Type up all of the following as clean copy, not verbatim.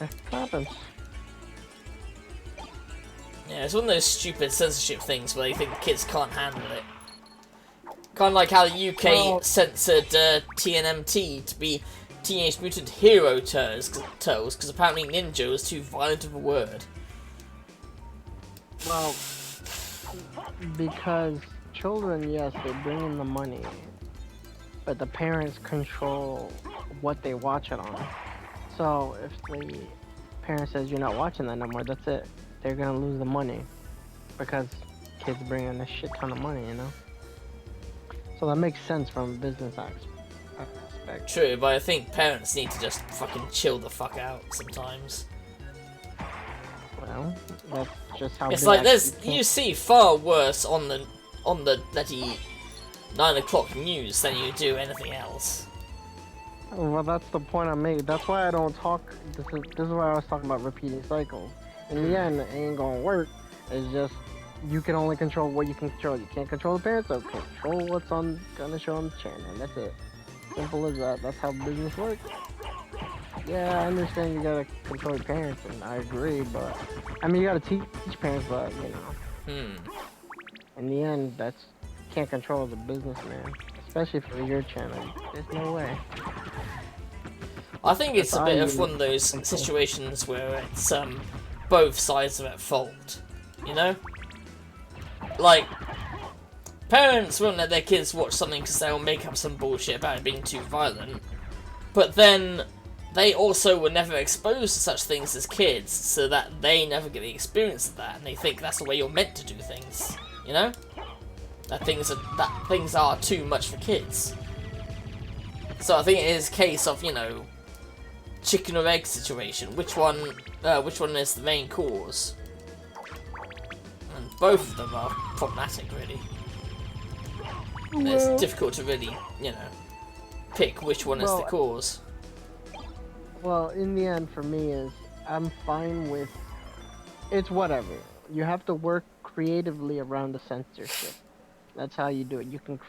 It happens. Yeah, it's one of those stupid censorship things where they think the kids can't handle it. Kind of like how the UK censored TNMT to be Teenage Mutant Hero Turtles, because apparently ninja was too violent of a word. Well, because children, yes, they bring in the money, but the parents control what they watch it on. So if the parent says you're not watching that no more, that's it. They're gonna lose the money because kids bring in a shit ton of money, you know. So that makes sense from a business aspect. True, but I think parents need to just fucking chill the fuck out sometimes. Well, that's just how. It's like you see far worse on the bloody 9 o'clock news than you do anything else. Well, that's the point I made. That's why I don't talk. This is why I was talking about repeating cycles. In the end, it ain't gonna work. It's just you can only control what you can control. You can't control the parents, so control what's gonna show on the channel. And that's it. Simple as that. That's how business works. Yeah, I understand you gotta control your parents, and I agree, but I mean you gotta teach parents, but you know. In the end, you can't control as a businessman, especially for your channel. There's no way. I think it's a bit of one of those situations where it's both sides are at fault, you know? Like, parents won't let their kids watch something because they'll make up some bullshit about it being too violent, but then they also were never exposed to such things as kids, so that they never get the experience of that, and they think that's the way you're meant to do things, you know? That things are too much for kids. So I think it is a case of, you know, chicken or egg situation. Which one is the main cause? And both of them are problematic, really. And it's difficult to really, you know, pick which one is the cause. Well, in the end, for me, I'm fine with it's whatever. You have to work creatively around the censorship. That's how you do it. You can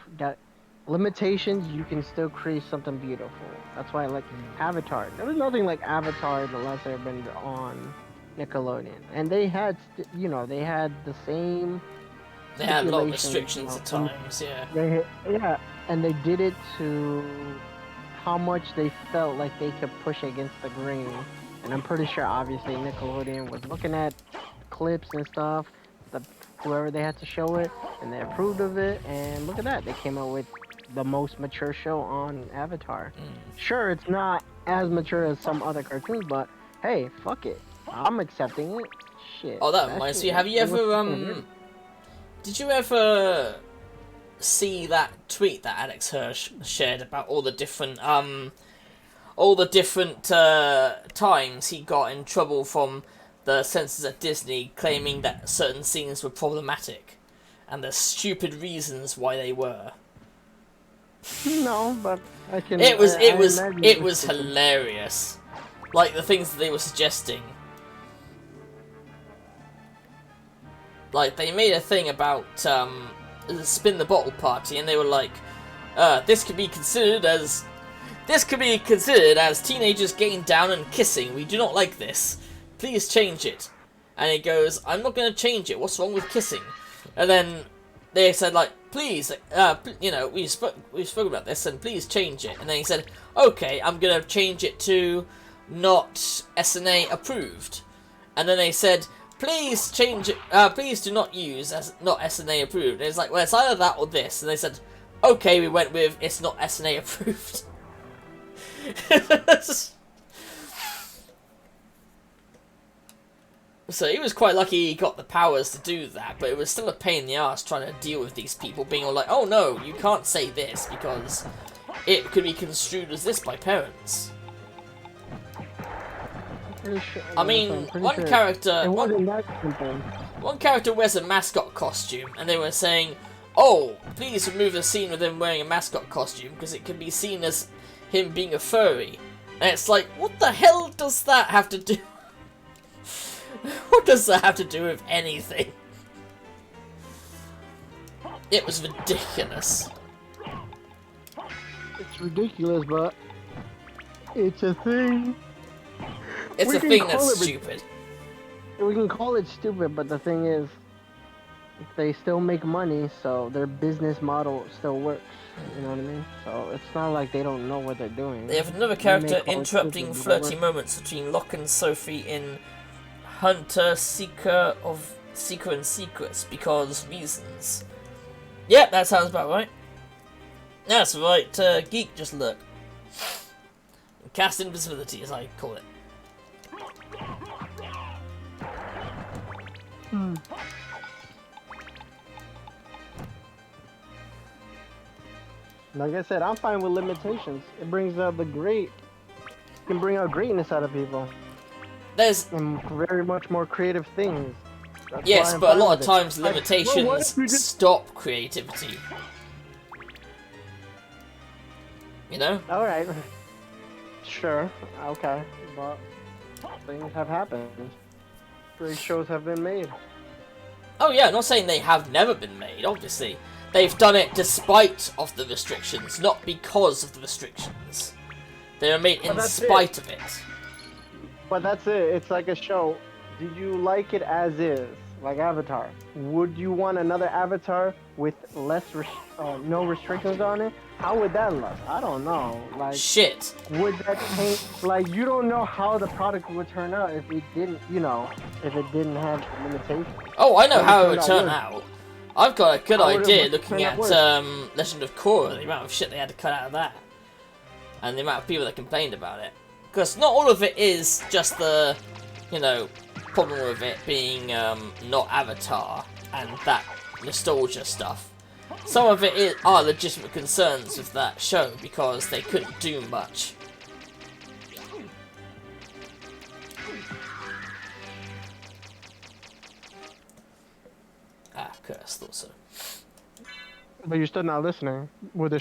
limitations. You can still create something beautiful. That's why I like Avatar. There was nothing like Avatar the last Airbender on Nickelodeon, and they had, they had the same. They had a lot of restrictions at times, yeah. And they did it to how much they felt like they could push against the grain. And I'm pretty sure, obviously, Nickelodeon was looking at clips and stuff, whoever they had to show it, and they approved of it. And look at that, they came out with the most mature show on Avatar. Sure, it's not as mature as some other cartoons, but hey, fuck it, I'm accepting it. Shit. Oh, that reminds me. Have you ever did you ever see that tweet that Alex Hirsch shared about all the different times he got in trouble from the censors at Disney, claiming that certain scenes were problematic and the stupid reasons why they were? No, but I can. It was hilarious. Like the things that they were suggesting. Like they made a thing about the spin the bottle party, and they were like, this could be considered as teenagers getting down and kissing. We do not like this. Please change it. And he goes, I'm not going to change it. What's wrong with kissing? And then they said, like, please, we've spoken about this, and please change it. And then he said, okay, I'm going to change it to not SNA approved. And then they said, please change it, please do not use as not SNA approved. And it's like, well, it's either that or this. And they said, okay, we went with it's not SNA approved. So he was quite lucky he got the powers to do that, but it was still a pain in the ass trying to deal with these people being all like, oh no, you can't say this because it could be construed as this by parents. I mean, one character wears a mascot costume, and they were saying, oh, please remove the scene with him wearing a mascot costume because it can be seen as him being a furry. And it's like, what the hell does that have to do? What does that have to do with anything? It was ridiculous. It's ridiculous, but it's a thing. It's a thing that's stupid. We can call it stupid, but the thing is, they still make money, so their business model still works. You know what I mean? So it's not like they don't know what they're doing. They have another character interrupting flirty moments between Locke and Sophie in Hunter, Seeker and Secrets because reasons. Yep, that sounds about right. That's right, Geek, just look. Cast invisibility, as I call it. Like I said, I'm fine with limitations. It brings out the great. It can bring out greatness out of people. There's and very much more creative things. That's yes, but a lot of times like, limitations stop creativity. You know? Alright. Sure. Okay. But things have happened. Great shows have been made. Oh yeah, I'm not saying they have never been made, obviously. They've done it despite of the restrictions, not because of the restrictions. They were made in spite of it. But that's it. It's like a show. Did you like it as is? Like Avatar. Would you want another Avatar with no restrictions on it? How would that look? I don't know. Like shit. Would that change? Like you don't know how the product would turn out if it didn't, if it didn't have limitations. Oh, I know how it would turn out. I've got a good idea looking at Legend of Korra, the amount of shit they had to cut out of that, and the amount of people that complained about it. Because not all of it is just the, problem with it being not Avatar and that nostalgia stuff. Some of it are legitimate concerns with that show because they couldn't do much. Ah, curse, thought so. But you're still not listening. Well, the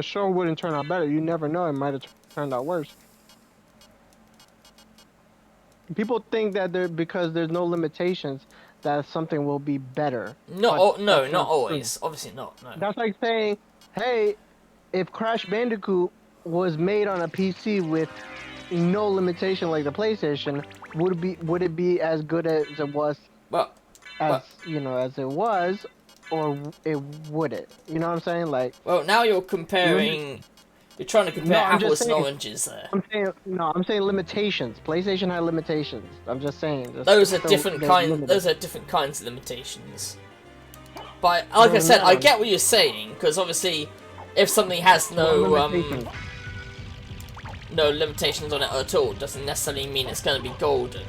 show wouldn't turn out better. You never know. It might have turned out worse. People think that because there's no limitations, that something will be better. No, not always. Obviously not. No. That's like saying, hey, if Crash Bandicoot was made on a PC with no limitation like the PlayStation, would it be as good as it was? As it was, or it wouldn't. You know what I'm saying? Like. Well, now you're comparing. You're trying to compare apples and oranges there. I'm saying limitations. PlayStation had limitations. I'm just saying. Those are different kinds. Those are different kinds of limitations. But like I said, I get what you're saying because obviously, if something has no limitations on it at all, doesn't necessarily mean it's going to be golden.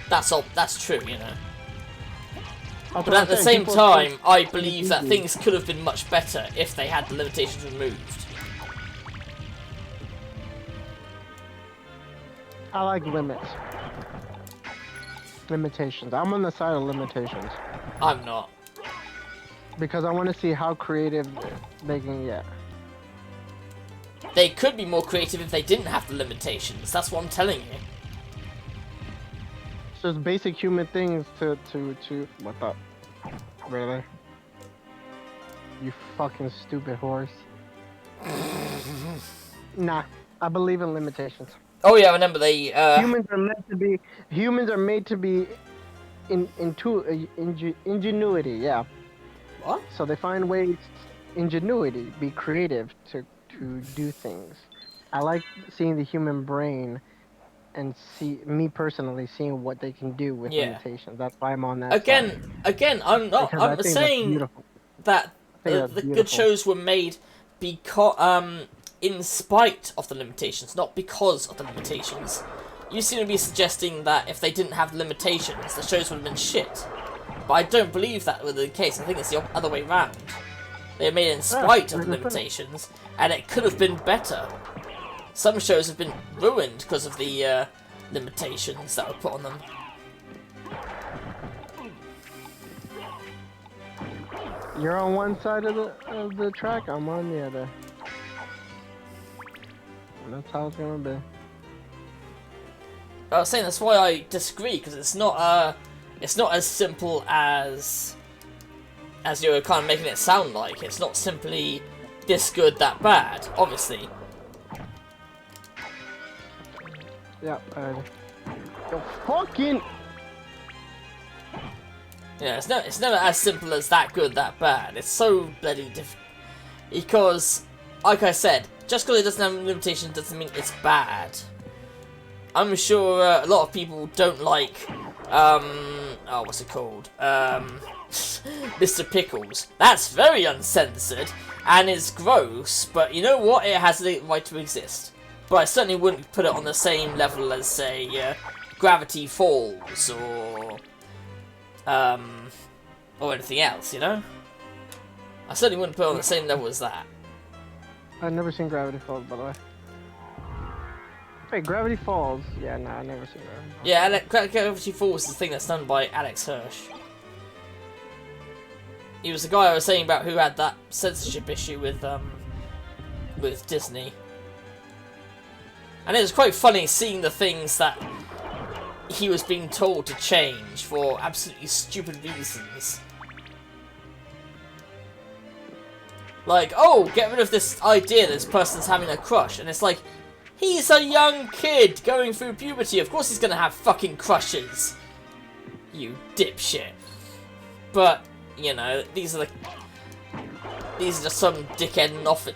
That's all. That's true, But at the same time, I believe that things could have been much better if they had the limitations removed. I like limits. Limitations. I'm on the side of limitations. I'm not. Because I want to see how creative they can get. They could be more creative if they didn't have the limitations. That's what I'm telling you. So it's basic human things to what the? Really? You fucking stupid horse. Nah, I believe in limitations. Oh yeah, I remember they. Humans are made to be ingenuity. Yeah. What? So they find ways, ingenuity, be creative to do things. I like seeing the human brain, and me personally seeing what they can do with limitations. That's why I'm on that. Again, I'm not. I'm saying that the good shows were made because in spite of the limitations, not because of the limitations. You seem to be suggesting that if they didn't have limitations, the shows would have been shit. But I don't believe that was the case. I think it's the other way around. They were made in spite of the limitations, and it could have been better. Some shows have been ruined because of the limitations that were put on them. You're on one side of the track, I'm on the other. And that's how it's gonna be. I was saying that's why I disagree, because it's not as simple as you're kind of making it sound like. It's not simply this good, that bad, obviously. Yeah, The fucking... Yeah, it's never as simple as that good, that bad. It's so bloody difficult. Because, like I said, just because it doesn't have limitations doesn't mean it's bad. I'm sure a lot of people don't like, oh, what's it called? Mr. Pickles. That's very uncensored, and it's gross, but you know what? It has the right to exist. But I certainly wouldn't put it on the same level as, say, Gravity Falls, or anything else, you know? I certainly wouldn't put it on the same level as that. I've never seen Gravity Falls, by the way. Wait, Gravity Falls? Yeah, no, I've never seen Gravity Falls. Yeah, Gravity Falls is the thing that's done by Alex Hirsch. He was the guy I was saying about who had that censorship issue with Disney. And it was quite funny seeing the things that he was being told to change for absolutely stupid reasons. Like, oh, get rid of this idea this person's having a crush. And it's like, he's a young kid going through puberty. Of course he's going to have fucking crushes. You dipshit. But, you know, these are just some dickhead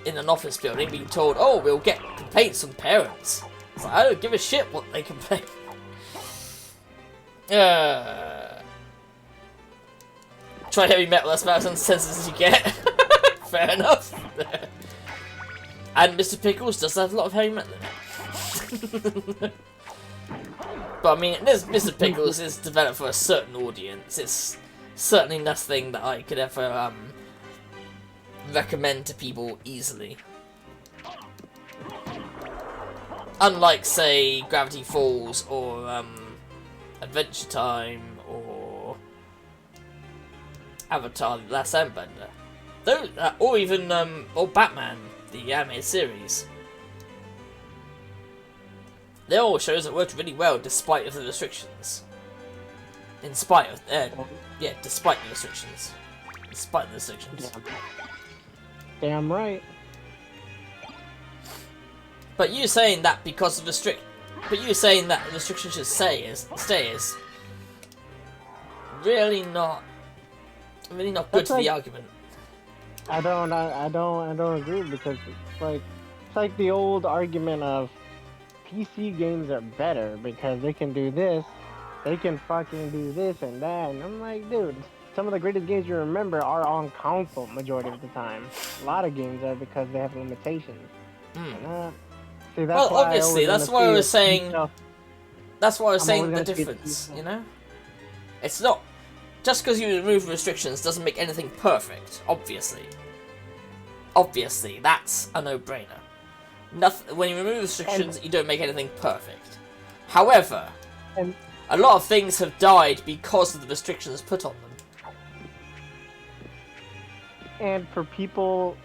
in an office building being told, oh, we'll get complaints from parents. It's like, I don't give a shit what they complain. Try heavy metal, that's about as uncensored as you get. Fair enough. And Mr. Pickles does have a lot of heavy metal in it. But I mean, Mr. Pickles is developed for a certain audience. It's certainly nothing that I could ever recommend to people easily. Unlike, say, Gravity Falls or Adventure Time or Avatar: The Last Airbender. Or even or Batman, the animated series. They're all shows that worked really well despite of the restrictions. Despite the restrictions. Despite the restrictions. Damn right. But you saying that because of restrictions should stay is really not good for the argument. I don't agree, because it's like the old argument of PC games are better because they can do this, they can fucking do this and that, and I'm like, dude, some of the greatest games you remember are on console majority of the time. A lot of games are because they have limitations. See, that's well, obviously, that's why I was saying. That's why I was saying the difference. You know, it's not just because you remove restrictions doesn't make anything perfect. Obviously, that's a no-brainer. Nothing. When you remove restrictions, you don't make anything perfect. However, a lot of things have died because of the restrictions put on them. And for people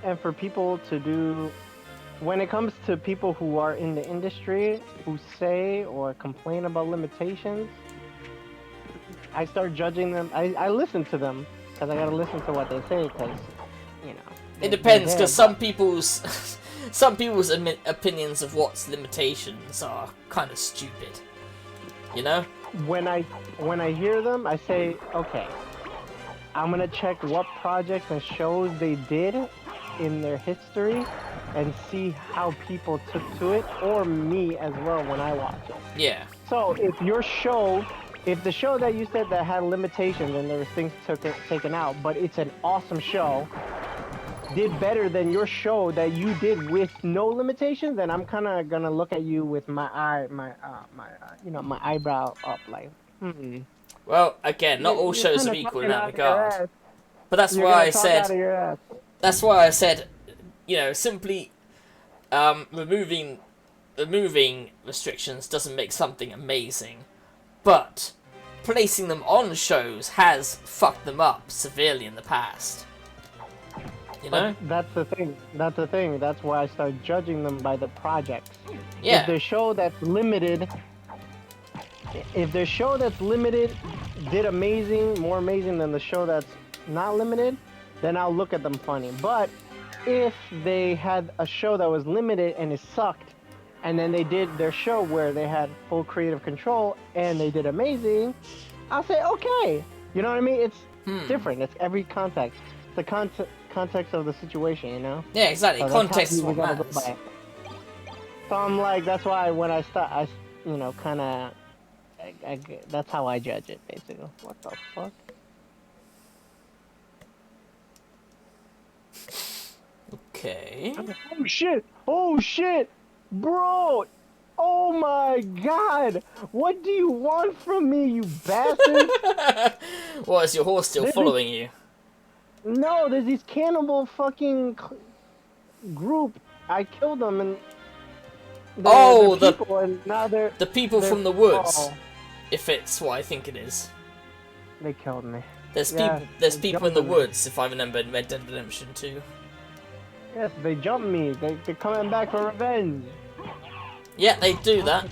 to do, when it comes to people who are in the industry who say or complain about limitations, I start judging them. I listen to them because I gotta listen to what they say, because, you know. It depends, because some people's opinions of what's limitations are kind of stupid. You know? When I hear them, I say, okay, I'm gonna check what projects and shows they did in their history and see how people took to it, or me as well when I watch it. Yeah. So if the show that you said that had limitations and there were things taken out, but it's an awesome show, did better than your show that you did with no limitations, then I'm kind of gonna look at you with my eyebrow up, like, Well, again, not all shows are equal in that regard. But that's why I said. That's why I said, you know, simply removing restrictions doesn't make something amazing, but placing them on shows has fucked them up severely in the past. You know? But that's the thing. That's why I start judging them by the projects. Yeah. If their show that's limited did amazing, more amazing than the show that's not limited, then I'll look at them funny. But if they had a show that was limited and it sucked, and then they did their show where they had full creative control and they did amazing, I'll say okay. You know what I mean? It's different. It's every context. The context of the situation, you know? Yeah, exactly. So Context is what matters. So I'm like, that's why when I start, that's how I judge it, basically. What the fuck? Okay. Oh shit! Oh shit! Bro! Oh my god! What do you want from me, you bastard? What, is your horse still following you? No, there's these cannibal fucking group. I killed them and the people from the woods. Oh. If it's what I think it is. They killed me. There's people in the woods, if I remember in Red Dead Redemption 2. Yes, they jumped me. They're coming back for revenge. Yeah, they do that.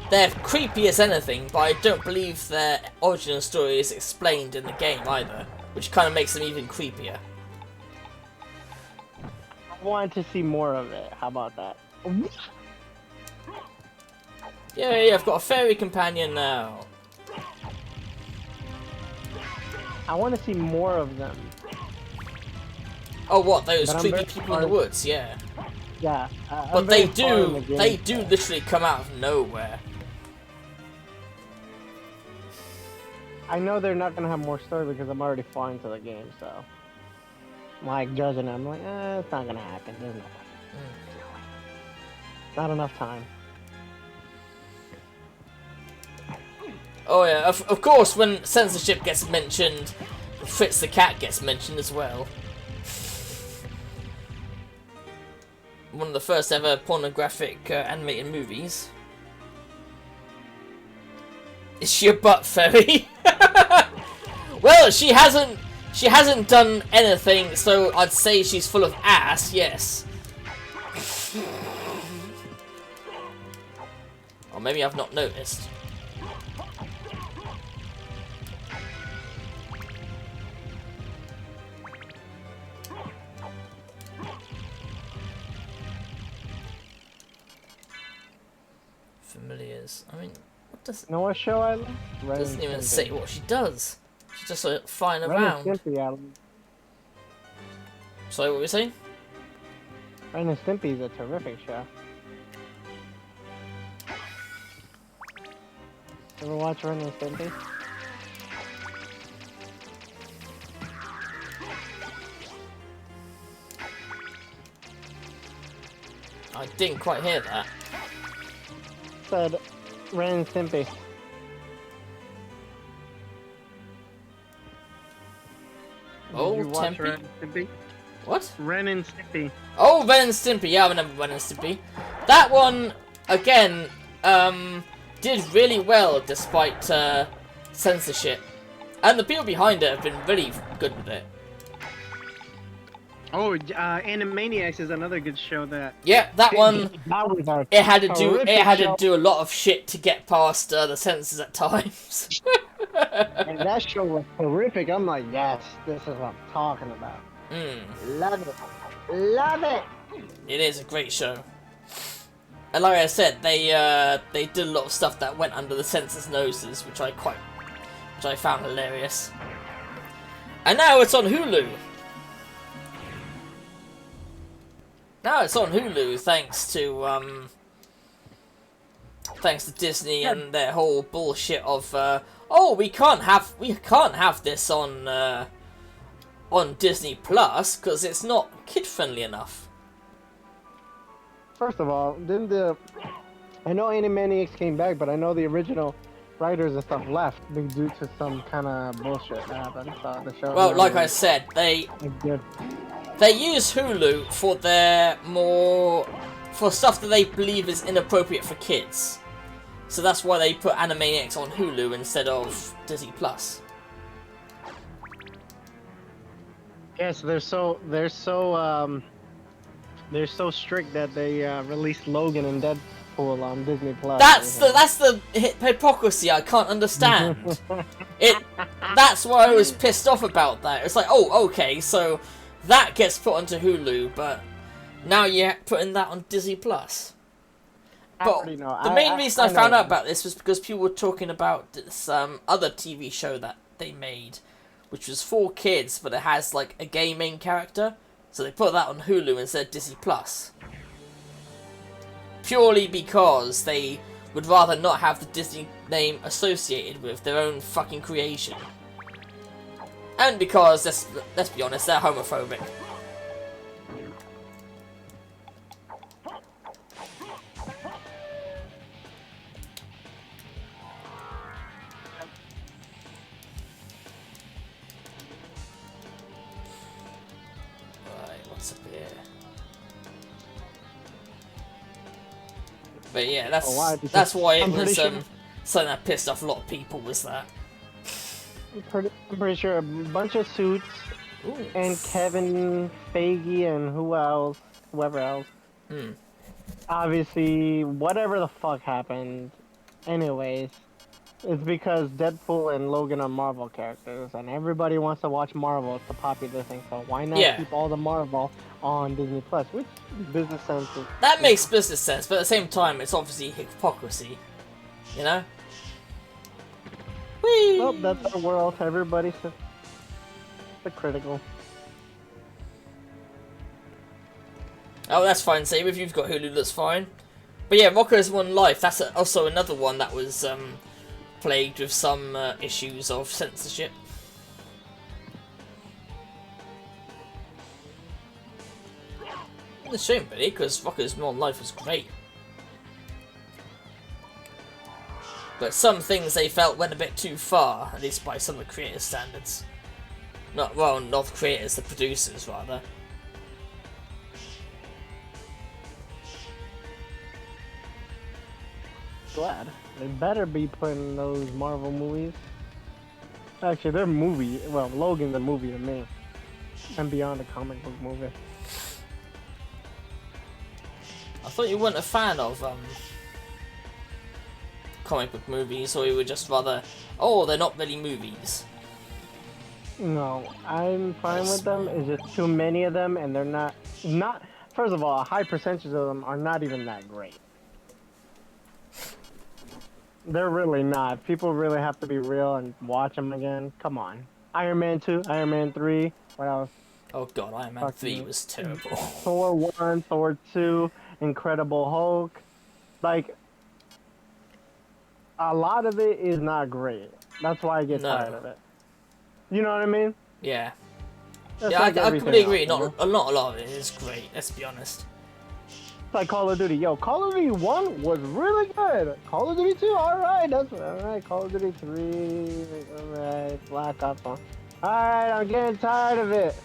They're creepy as anything, but I don't believe their origin story is explained in the game either, which kind of makes them even creepier. I want to see more of it. How about that? Yay, I've got a fairy companion now. I want to see more of them. Oh, what? Those creepy people in the woods? Yeah. Yeah. But they do literally come out of nowhere. I know they're not gonna have more story because I'm already far into the game, so I'm like judging them. I'm like, it's not gonna happen. There's no way. Not enough time. Oh yeah, of course when censorship gets mentioned, Fritz the Cat gets mentioned as well. One of the first ever pornographic animated movies. Is she a butt fairy? Well, she hasn't done anything, so I'd say she's full of ass, yes. Or maybe I've not noticed. Familiars. I mean, what does... You know what show I love? Doesn't even say what she does. She's just like flying Ren around. and Stimpy, I love. Sorry, what were you saying? Ren and Stimpy is a terrific show. Ever watch Ren and Stimpy? I didn't quite hear that. Said Ren and Stimpy. Oh, Did you watch Tempe? Ren and Stimpy? What? Ren and Stimpy. Oh, Ren and Stimpy. Yeah, I remember Ren and Stimpy. That one, again, did really well despite censorship. And the people behind it have been really good with it. Oh, Animaniacs is another good show that... Yeah, that one, it had to do a lot of shit to get past the censors at times. And that show was horrific. I'm like, yes, this is what I'm talking about. Love it. Love it! It is a great show. And like I said, they did a lot of stuff that went under the censors' noses, which I found hilarious. And now it's on Hulu. Now it's on Hulu, thanks to Disney and their whole bullshit of oh, we can't have this on Disney Plus because it's not kid friendly enough. First of all, I know Animaniacs came back, but I know the original writers and stuff left due to some kind of bullshit that happened. So the show. Well, like I said, they use Hulu for stuff that they believe is inappropriate for kids. So that's why they put Animaniacs on Hulu instead of Disney Plus. Yeah, so they're so strict that they released Logan and Deadpool on Disney Plus. That's the hypocrisy I can't understand. That's why I was pissed off about that. It's like, oh, okay, so that gets put onto Hulu, but now you're putting that on Disney Plus. I But already know. the main reason I know. found out about this was because people were talking about this other TV show that they made, which was for kids, but it has like a gay main character. So they put that on Hulu instead of Disney Plus. Purely because they would rather not have the Disney name associated with their own fucking creation. And because, let's be honest, they're homophobic. Right, what's up here? But yeah, that's why it was something that pissed off a lot of people, was that. I'm pretty sure a bunch of suits. Ooh. And Kevin Feige and whoever else. Obviously, whatever the fuck happened, anyways, it's because Deadpool and Logan are Marvel characters, and everybody wants to watch Marvel. It's the popular thing, so why not keep all the Marvel on Disney Plus? Which business sense is... That makes business sense, but at the same time, it's obviously hypocrisy, you know? Whee! Well, that's our world. Everybody's critical. Oh, that's fine, Save. If you've got Hulu, that's fine. But yeah, Rocko's One Life, that's also another one that was plagued with some issues of censorship. It's a shame, really, because Rocko's One Life was great. But some things they felt went a bit too far, at least by some of the creators' standards. Not the creators, the producers, rather. Glad. They better be putting those Marvel movies. Actually, they're well, Logan's a movie to me. And beyond a comic book movie. I thought you weren't a fan of comic book movies, or you would just rather, oh, they're not really movies. No, I'm fine with them. It's just too many of them, and they're not. First of all, a high percentage of them are not even that great. They're really not. People really have to be real and watch them again. Come on. Iron Man 2, Iron Man 3. What else? Oh god, Iron Man 3 was terrible. Thor 1, Thor 2, Incredible Hulk. Like, a lot of it is not great. That's why I get tired of it. You know what I mean? Yeah. That's I completely agree. Else, not a lot of it is great, let's be honest. Like Call of Duty. Yo, Call of Duty 1 was really good. Call of Duty 2, alright. Alright. Call of Duty 3, alright. Black Ops 1. Alright, I'm getting tired of it.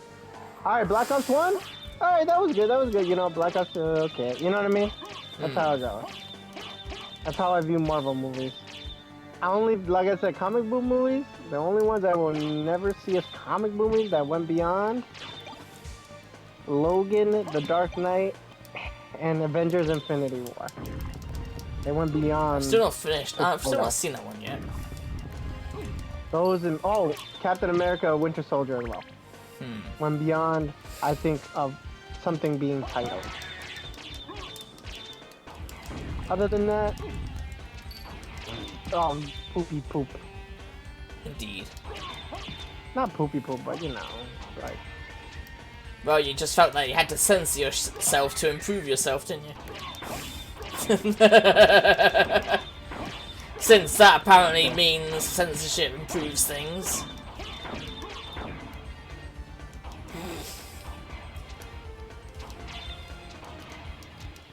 Alright, Black Ops 1? Alright, that was good. You know, Black Ops 2, okay. You know what I mean? That's how it goes. That's how I view Marvel movies. Like I said, comic book movies, the only ones I will never see as comic movies that went beyond Logan, The Dark Knight, and Avengers Infinity War. They went beyond. I'm still not finished. I've still not seen that one yet. Those and Captain America, Winter Soldier as well. Went beyond, I think, of something being titled. Other than that, poopy poop. Indeed. Not poopy poop, but you know, like. Well, you just felt like you had to censor yourself to improve yourself, didn't you? Since that apparently means censorship improves things.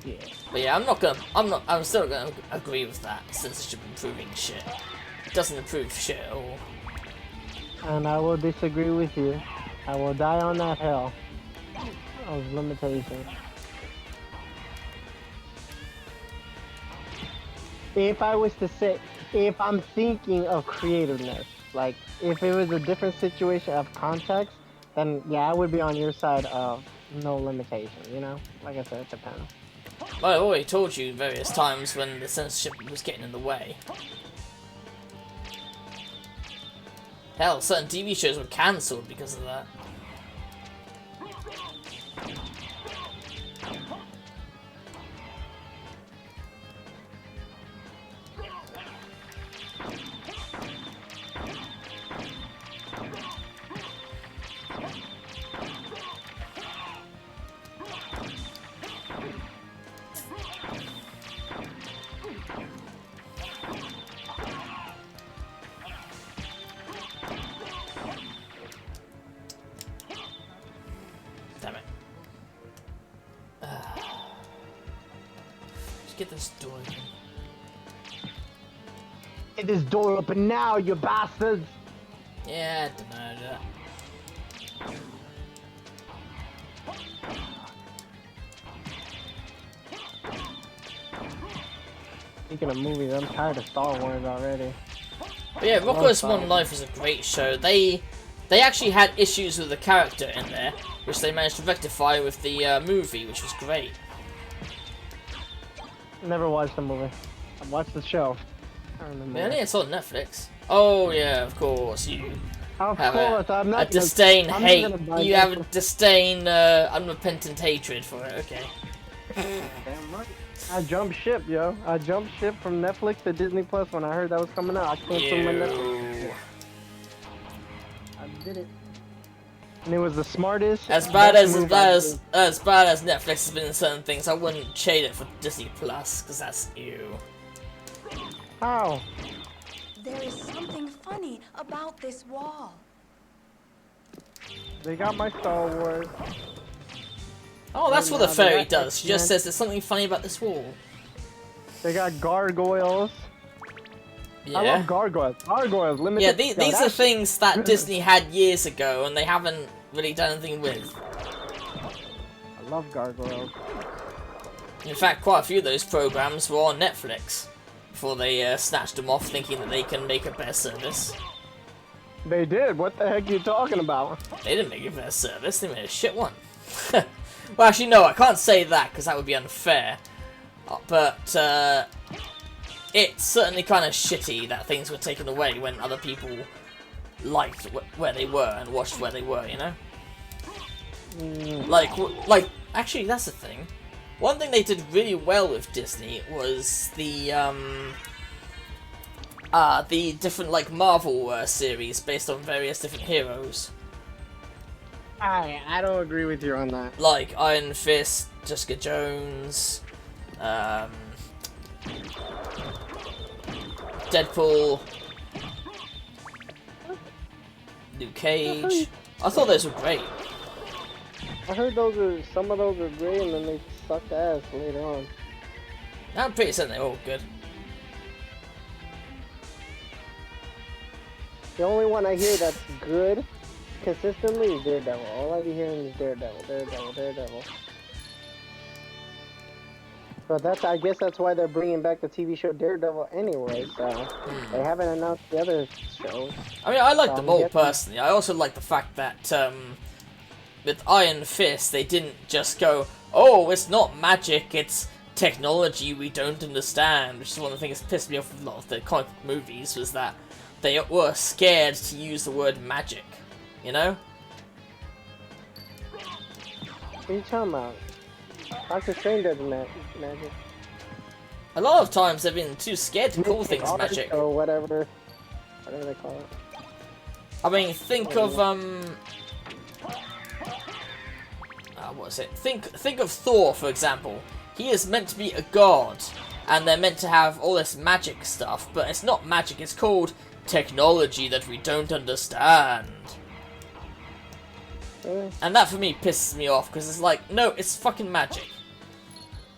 Yeah. But yeah, I'm still gonna agree with that. Censorship improving shit. It doesn't improve shit at all. And I will disagree with you. I will die on that hill of limitations. If I was to say, if I'm thinking of creativeness, like if it was a different situation of context, then yeah, I would be on your side of no limitation, you know? Like I said, it depends. Well, I already told you various times when the censorship was getting in the way. Hell, certain TV shows were cancelled because of that. get this door open. Get this door open now, you bastards! Yeah, I don't know that. Speaking of movies, I'm tired of Star Wars already. But yeah, Rocko's Modern Life was a great show. They actually had issues with the character in there, which they managed to rectify with the movie, which was great. Never watched the movie. I watched the show. Really? It's on Netflix. Oh yeah, of course. You Of have course, I'm not a disdain, I'm hate. not gonna buy You have a Netflix. disdain, unrepentant hatred for it. Okay. Damn right. I jumped ship, yo. I jumped ship from Netflix to Disney Plus when I heard that was coming out. I canceled my Netflix. Ew. I did it. And it was the smartest. As bad best as move I did. as bad as Netflix has been in certain things, I wouldn't trade it for Disney Plus because that's ew. How? There is something funny about this wall. They got my Star Wars. Oh, that's what the They fairy got does. She just X-Men. says there's something funny about this wall. They got gargoyles. I Yeah. love gargoyles. Gargoyles, limited. Yeah, Yo, these are that's- things that Disney had years ago and they haven't really done anything with. I love gargoyles. In fact, quite a few of those programs were on Netflix before they snatched them off, thinking that they can make a better service. They did. What the heck are you talking about? They didn't make a better service, they made a shit one. Well, actually, no, I can't say that because that would be unfair. But it's certainly kind of shitty that things were taken away when other people liked where they were and watched where they were, you know? Like, actually, that's the thing. One thing they did really well with Disney was the different, like, Marvel series based on various different heroes. I don't agree with you on that. Like Iron Fist, Jessica Jones, Deadpool, Luke Cage. I thought those were great. I heard some of those are great, and then they sucked ass later on. I'm pretty certain they're all good. The only one I hear that's good consistently is Daredevil. All I be hearing is Daredevil. But I guess that's why they're bringing back the TV show Daredevil anyway. So they haven't announced the other shows. I mean, I like So them I'm all guessing- personally. I also like the fact that with Iron Fist, they didn't just go, "Oh, it's not magic, it's technology we don't understand," which is one of the things that pissed me off with a lot of the comic book movies, was that they were scared to use the word magic, you know? What are you talking about? Doctor Strange doesn't magic. A lot of times they've been too scared to call things Art magic. or whatever they call it. I mean, think of what is it? Think of Thor, for example. He is meant to be a god, and they're meant to have all this magic stuff, but it's not magic. It's called technology that we don't understand. Really? And that for me pisses me off because it's like, no, it's fucking magic.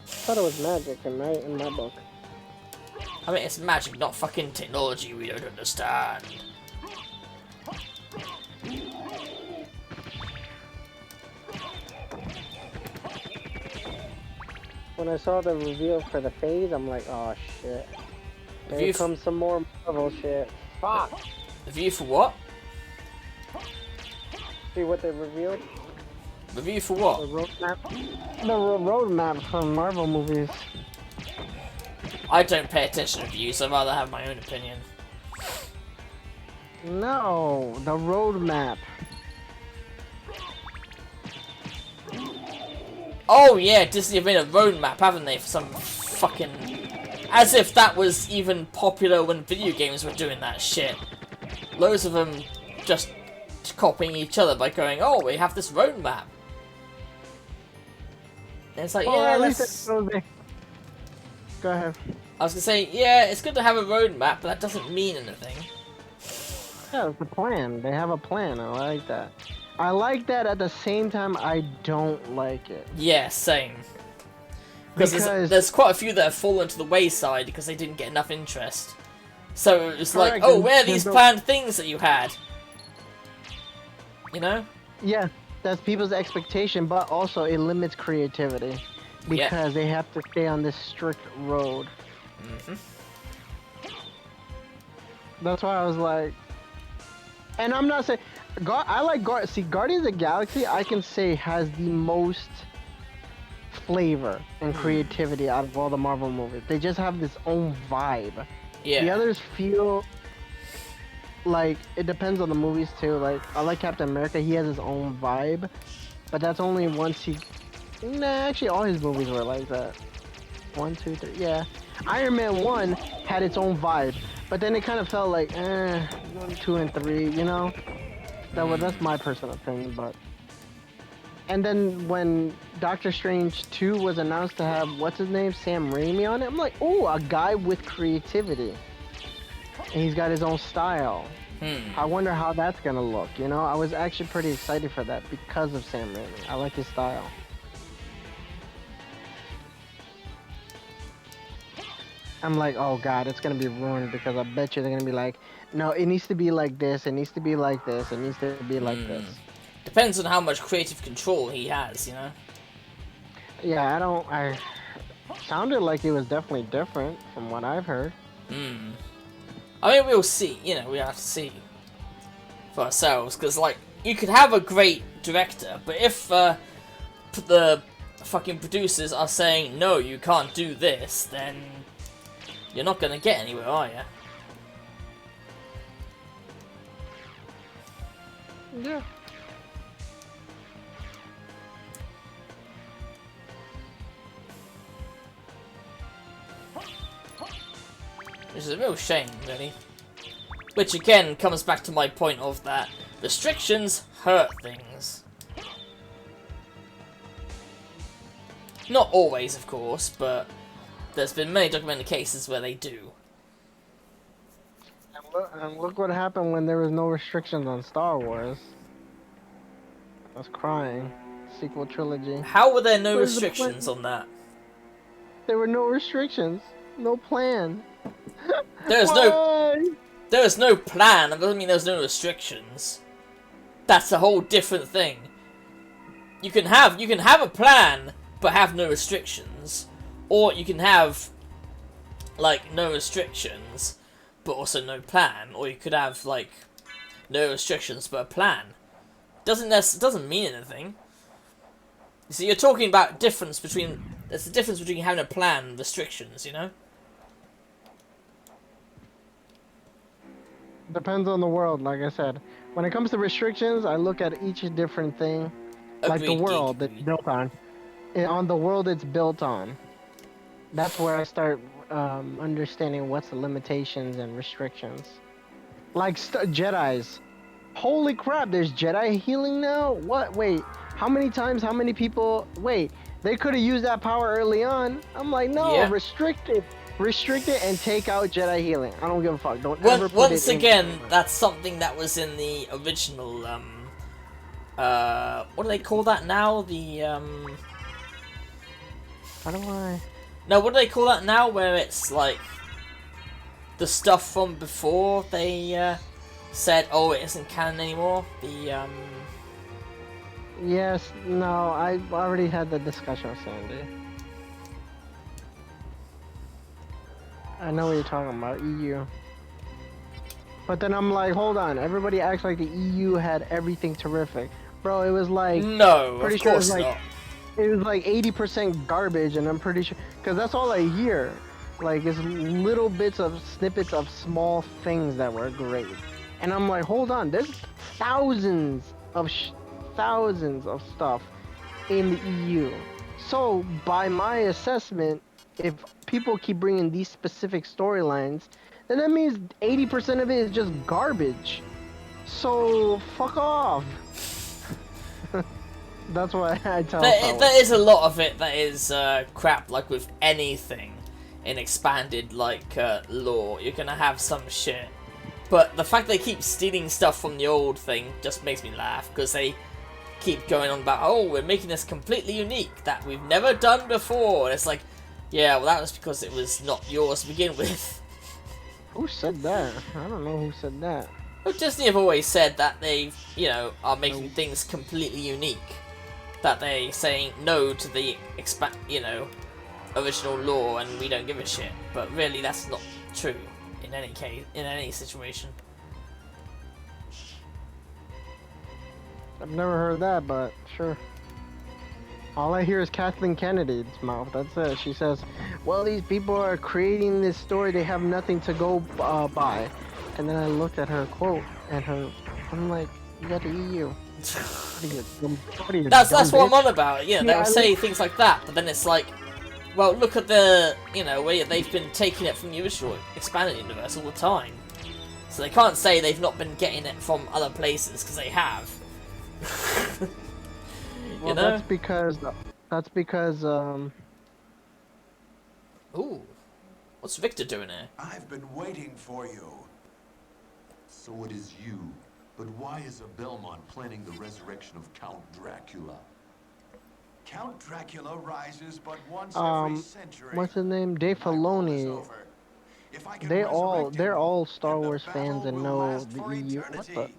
I thought it was magic in my book. I mean, it's magic, not fucking technology we don't understand. When I saw the reveal for the phase, I'm like, oh shit. Have Here you comes some more Marvel shit. Fuck! Review for what? See what they revealed? Review for The what? roadmap. The roadmap from Marvel movies. I don't pay attention to reviews, I'd rather have my own opinion. No, the roadmap. Oh yeah, Disney have made a roadmap, haven't they, for some fucking... As if that was even popular when video games were doing that shit. Loads of them just copying each other by going, oh, we have this roadmap. And it's like, Well, yeah, at least that's... it shows me. Go ahead. I was gonna say, yeah, it's good to have a roadmap, but that doesn't mean anything. Yeah, it's a plan. They have a plan. I like that. I like that. At the same time, I don't like it. Yeah, same. Because there's quite a few that have fallen to the wayside because they didn't get enough interest. So it's like, oh, where are these planned things that you had? You know? Yeah, that's people's expectation, but also it limits creativity because they have to stay on this strict road. That's why I was like, and I'm not saying, I like Guardians of the Galaxy. I can say has the most flavor and creativity out of all the Marvel movies. They just have this own vibe. Yeah. The others feel like it depends on the movies too. Like I like Captain America. He has his own vibe, but that's only once he. Nah, actually, all his movies were like that. 1, 2, 3. Yeah, Iron Man 1 had its own vibe, but then it kind of felt like 1, 2, and 3. You know, that's my personal opinion, but. And then when Doctor Strange 2 was announced to have, what's his name, Sam Raimi on it, I'm like, oh, a guy with creativity. And he's got his own style. I wonder how that's gonna look, you know? I was actually pretty excited for that because of Sam Raimi. I like his style. I'm like, oh god, it's gonna be ruined because I bet you they're gonna be like, no, it needs to be like this, it needs to be like this, it needs to be like this. Depends on how much creative control he has, you know? Yeah, I sounded like it was definitely different from what I've heard. I mean, we'll see, you know, we have to see for ourselves, because, like, you could have a great director, but if the fucking producers are saying, no, you can't do this, then you're not gonna get anywhere, are you? Yeah. Which is a real shame, really. Which again comes back to my point of that restrictions hurt things. Not always, of course, but there's been many documented cases where they do. And look what happened when there was no restrictions on Star Wars. I was crying. Sequel trilogy. How were there no restrictions on that? There were no restrictions. No plan. There is no plan. That doesn't mean there's no restrictions. That's a whole different thing. You can have a plan, but have no restrictions, or you can have like no restrictions, but also no plan, or you could have like no restrictions but a plan. Doesn't mean anything. You see, you're talking about difference between. There's a difference between having a plan and restrictions, you know. Depends on the world, like I said. When it comes to restrictions, I look at each different thing, like the world it's built on. On the world it's built on. That's where I start understanding what's the limitations and restrictions. Like Jedis. Holy crap, there's Jedi healing now? What? Wait, how many times, how many people? Wait, they could have used that power early on. I'm like, no, yeah. Restrict it and take out Jedi healing. I don't give a fuck. Don't ever put once it again, in. that's something that was in the original, what do they call that now? The, How do I... No, what do they call that now? Where it's, like, the stuff from before they, said, oh, it isn't canon anymore? The, Yes, no, I already had the discussion with Sandy. I know what you're talking about, EU. But then I'm like, hold on, everybody acts like the EU had everything terrific. Bro, it was like... No, pretty of sure course it was not. It was like 80% garbage, and I'm pretty sure... Because that's all I hear. Like, it's little bits of snippets of small things that were great. And I'm like, hold on, there's thousands of stuff in the EU. So, by my assessment, if people keep bringing these specific storylines, then that means 80% of it is just garbage. So, fuck off. That's why I tell there is a lot of it that is crap, like with anything in expanded, like, lore. You're gonna have some shit. But the fact they keep stealing stuff from the old thing just makes me laugh, because they keep going on about, oh, we're making this completely unique that we've never done before. And it's like, yeah, well, that was because it was not yours to begin with. Who said that? I don't know who said that. Well, Disney have always said that they, you know, are making things completely unique. That they saying no to the original lore, and we don't give a shit. But really, that's not true in any case, in any situation. I've never heard that, but sure. All I hear is Kathleen Kennedy's mouth. That's it. She says, well, these people are creating this story. They have nothing to go by. And then I looked at her quote, and I'm like, you got the EU. That's what I'm on about. Yeah, they'll say things like that, but then it's like, well, look at the, where they've been taking it from the original expanded universe all the time. So they can't say they've not been getting it from other places, because they have. Well, that's because Ooh, what's Victor doing here? I've been waiting for you. So it is you. But why is a Belmont planning the resurrection of Count Dracula? Count Dracula rises but once every century. What's his name? Dave Filoni. They're all Star Wars fans and know the EU. What the?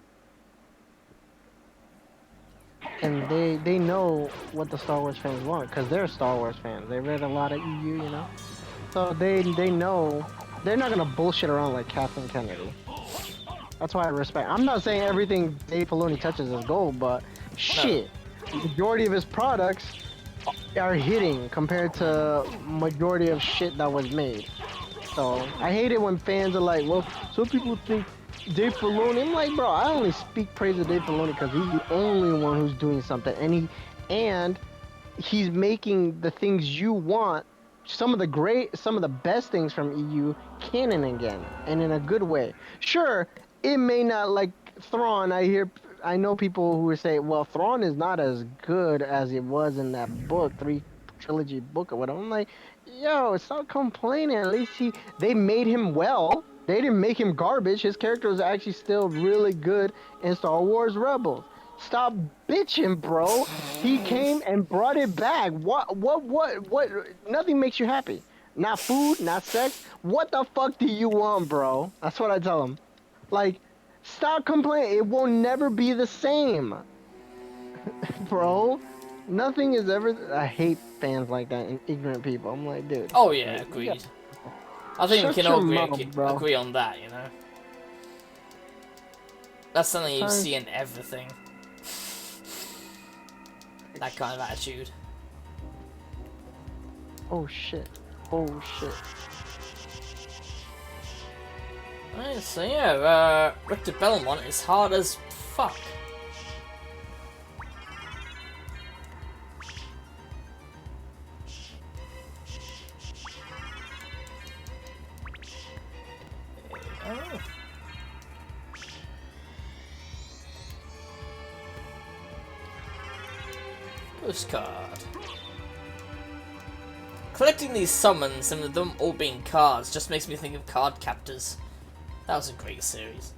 And they know what the Star Wars fans want, because they're Star Wars fans. They read a lot of EU, So they know they're not gonna bullshit around like Kathleen Kennedy. That's why I respect. I'm not saying everything Dave Filoni touches is gold, but shit, the majority of his products are hitting compared to majority of shit that was made. So I hate it when fans are like, well, some people think Dave Filoni. I'm like, bro, I only speak praise of Dave Filoni because he's the only one who's doing something, and he's making the things you want, some of the best things from EU canon again, and in a good way. Sure, it may not like Thrawn. I know people who would say, well, Thrawn is not as good as it was in that book, 3 trilogy book or whatever. I'm like, yo, stop complaining. At least they made him well. They didn't make him garbage. His character was actually still really good in Star Wars Rebels. Stop bitching, bro. He came and brought it back. What? Nothing makes you happy. Not food, not sex. What the fuck do you want, bro? That's what I tell him. Like, stop complaining. It will never be the same. Bro, nothing is ever... I hate fans like that and ignorant people. I'm like, dude. Oh, yeah, agreed. Yeah. I think we can all agree on that, That's something you see in everything. That kind of attitude. Oh shit. Oh shit. Right, so yeah, Richter Belmont is hard as fuck. Oh. Postcard. Collecting these summons and them all being cards just makes me think of Card Captors. That was a great series.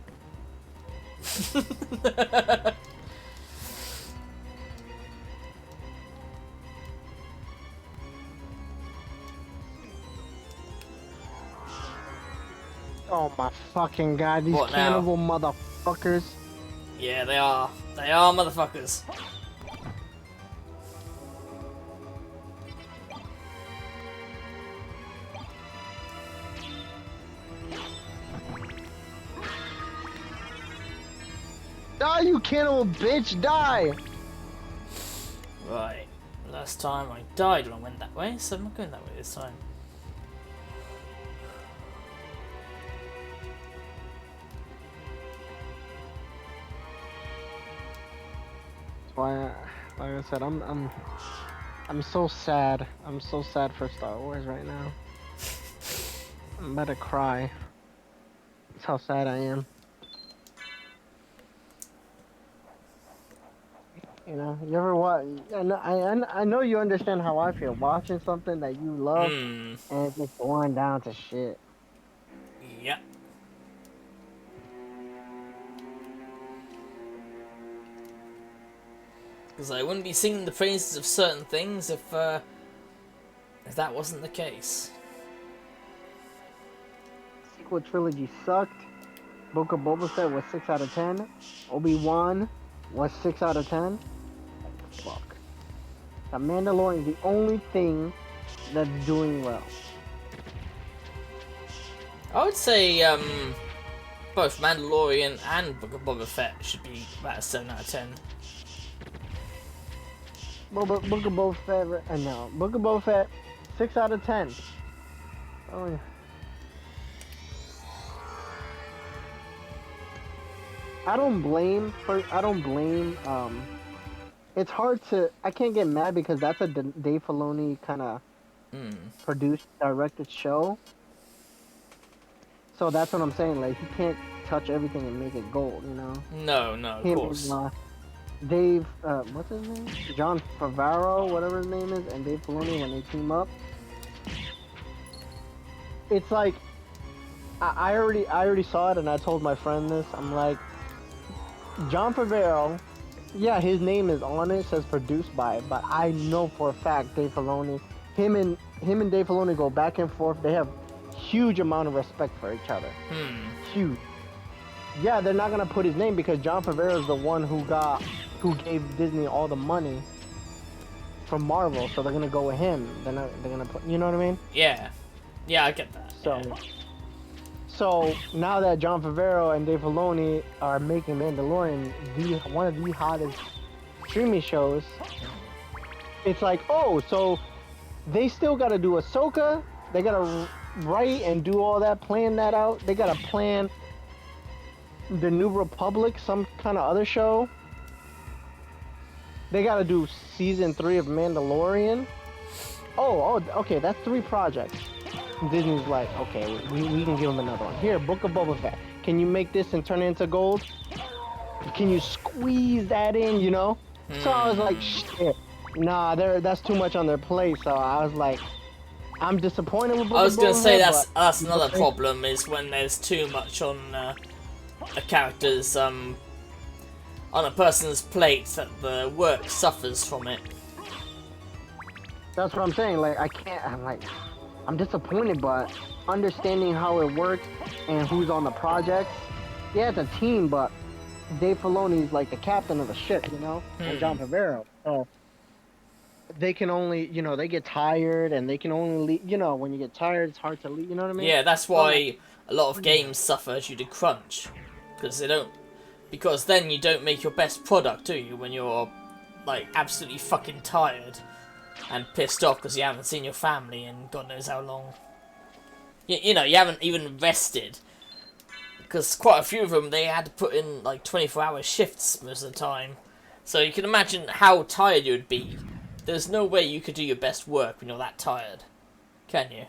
Oh my fucking god, these cannibal motherfuckers. Yeah, they are. They are motherfuckers. Die, you cannibal bitch, die! Right. Last time I died when I went that way, so I'm not going that way this time. Why, like I said, I'm so sad. I'm so sad for Star Wars right now. I'm about to cry. That's how sad I am. You know, you ever watch? I know you understand how I feel watching something that you love and it's just going down to shit. Because I wouldn't be singing the praises of certain things if that wasn't the case. Sequel trilogy sucked. Book of Boba Fett was 6 out of 10. Obi-Wan was 6 out of 10. Fuck. The Mandalorian is the only thing that's doing well. I would say both Mandalorian and Book of Boba Fett should be about a 7 out of 10. Book of Boba Fett, no. Book of Boba Fett, 6 out of 10. Oh, yeah. I don't blame, it's hard to, I can't get mad because that's a Dave Filoni kind of produced, directed show. So that's what I'm saying, like, he can't touch everything and make it gold, you know? No, of course. And, Dave, what's his name? John Favreau, whatever his name is, and Dave Filoni, when they team up, it's like, I already saw it, and I told my friend this, I'm like, John Favreau, yeah, his name is on it, says produced by, but I know for a fact Dave Filoni, him and Dave Filoni go back and forth. They have huge amount of respect for each other. Huge. Yeah, they're not gonna put his name because John Favreau is the one who gave Disney all the money from Marvel, so they're gonna go with him. They're gonna put, you know what I mean? Yeah, I get that. So now that John Favreau and Dave Filoni are making Mandalorian one of the hottest streaming shows, it's like, oh, so they still got to do Ahsoka. They got to write and do all that, plan that out. They got to plan the New Republic, some kind of other show. They got to do season 3 of Mandalorian. Oh, okay, that's 3 projects. Disney's like, okay, we can give them another one. Here, Book of Boba Fett. Can you make this and turn it into gold? Can you squeeze that in, you know? So I was like, shit. Nah, that's too much on their plate. So I was like, I'm disappointed with Book of Boba Fett. I was gonna say that's another problem is when there's too much on a character's on a person's plate that the work suffers from it. That's what I'm saying. Like, I'm disappointed, but understanding how it works and who's on the project. Yeah, it's a team, but Dave Filoni's like the captain of the ship, you know, and John Favreau. So they can only, you know, they get tired and they can only leave, you know, when you get tired, it's hard to leave, you know what I mean? Yeah, that's why a lot of games suffer due to crunch, because then you don't make your best product, do you, when you're like absolutely fucking tired and pissed off because you haven't seen your family in God knows how long. You know, you haven't even rested. Because quite a few of them, they had to put in like 24-hour shifts most of the time. So you can imagine how tired you would be. There's no way you could do your best work when you're that tired. Can you?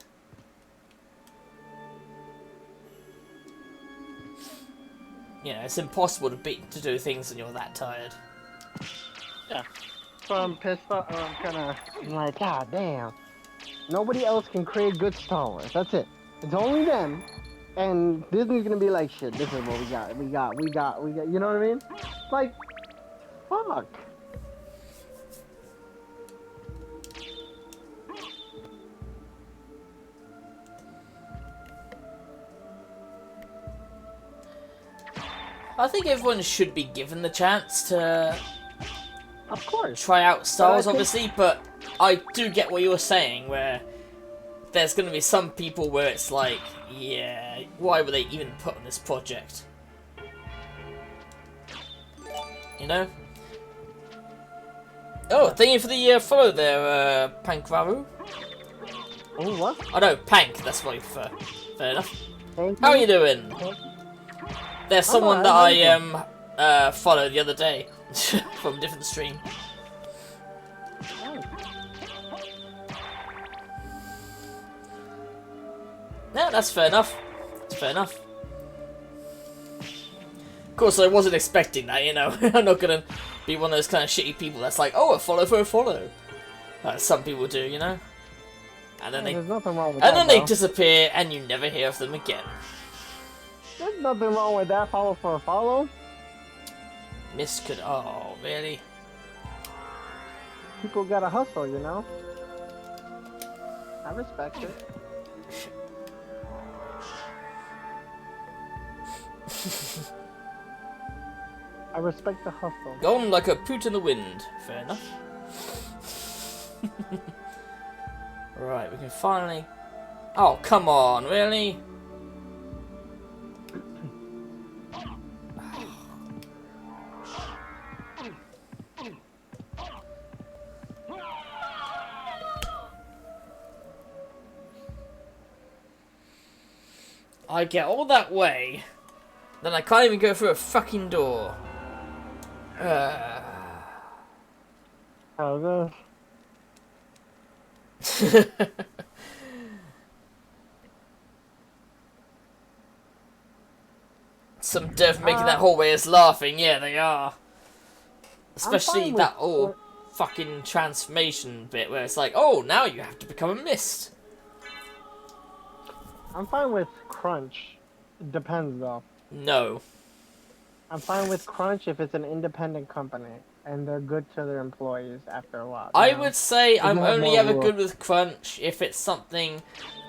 You know, it's impossible to do things when you're that tired. Yeah. So I'm pissed off. I'm like, God damn. Nobody else can create good Star Wars. That's it. It's only them. And Disney's gonna be like, shit, this is what we got. We got. You know what I mean? Like, fuck. I think everyone should be given the chance to, of course, try out Star Wars, obviously, but I do get what you're saying, where there's going to be some people where it's like, yeah, why were they even put on this project? You know? Oh, thank you for the follow there, Pankraru. Oh, what? Oh no, Pank, that's what you prefer. Fair enough. Thank How are you. you doing? There's someone that I followed the other day from a different stream. No, that's fair enough. That's fair enough. Of course, I wasn't expecting that, you know. I'm not gonna be one of those kind of shitty people that's like, oh, a follow for a follow. Some people do, you know. And then there's nothing wrong with that, they bro. disappear, and you never hear of them again. There's nothing wrong with that. Follow for a follow. Oh, really? people gotta hustle, you know? I respect it. I respect the hustle. Gone like a poot in the wind. Fair enough. Right, we can finally... Oh, come on, really? I get all that way, then I can't even go through a fucking door. How goes? Some dev making that hallway is laughing. Yeah, they are. Especially that fucking transformation bit where it's like, oh, now you have to become a mist. I'm fine with crunch. It depends though. No. I'm fine with crunch if it's an independent company and they're good to their employees after a while. I would say I'm more only ever rules. good with crunch if it's something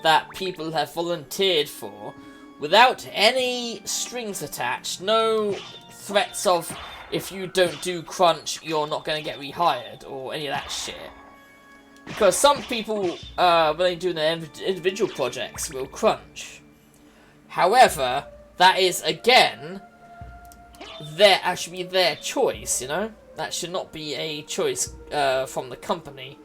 that people have volunteered for without any strings attached. No threats of if you don't do crunch you're not going to get rehired or any of that shit. Because some people, when they do their individual projects, will crunch. However, that is, again, actually their choice, you know? That should not be a choice from the company.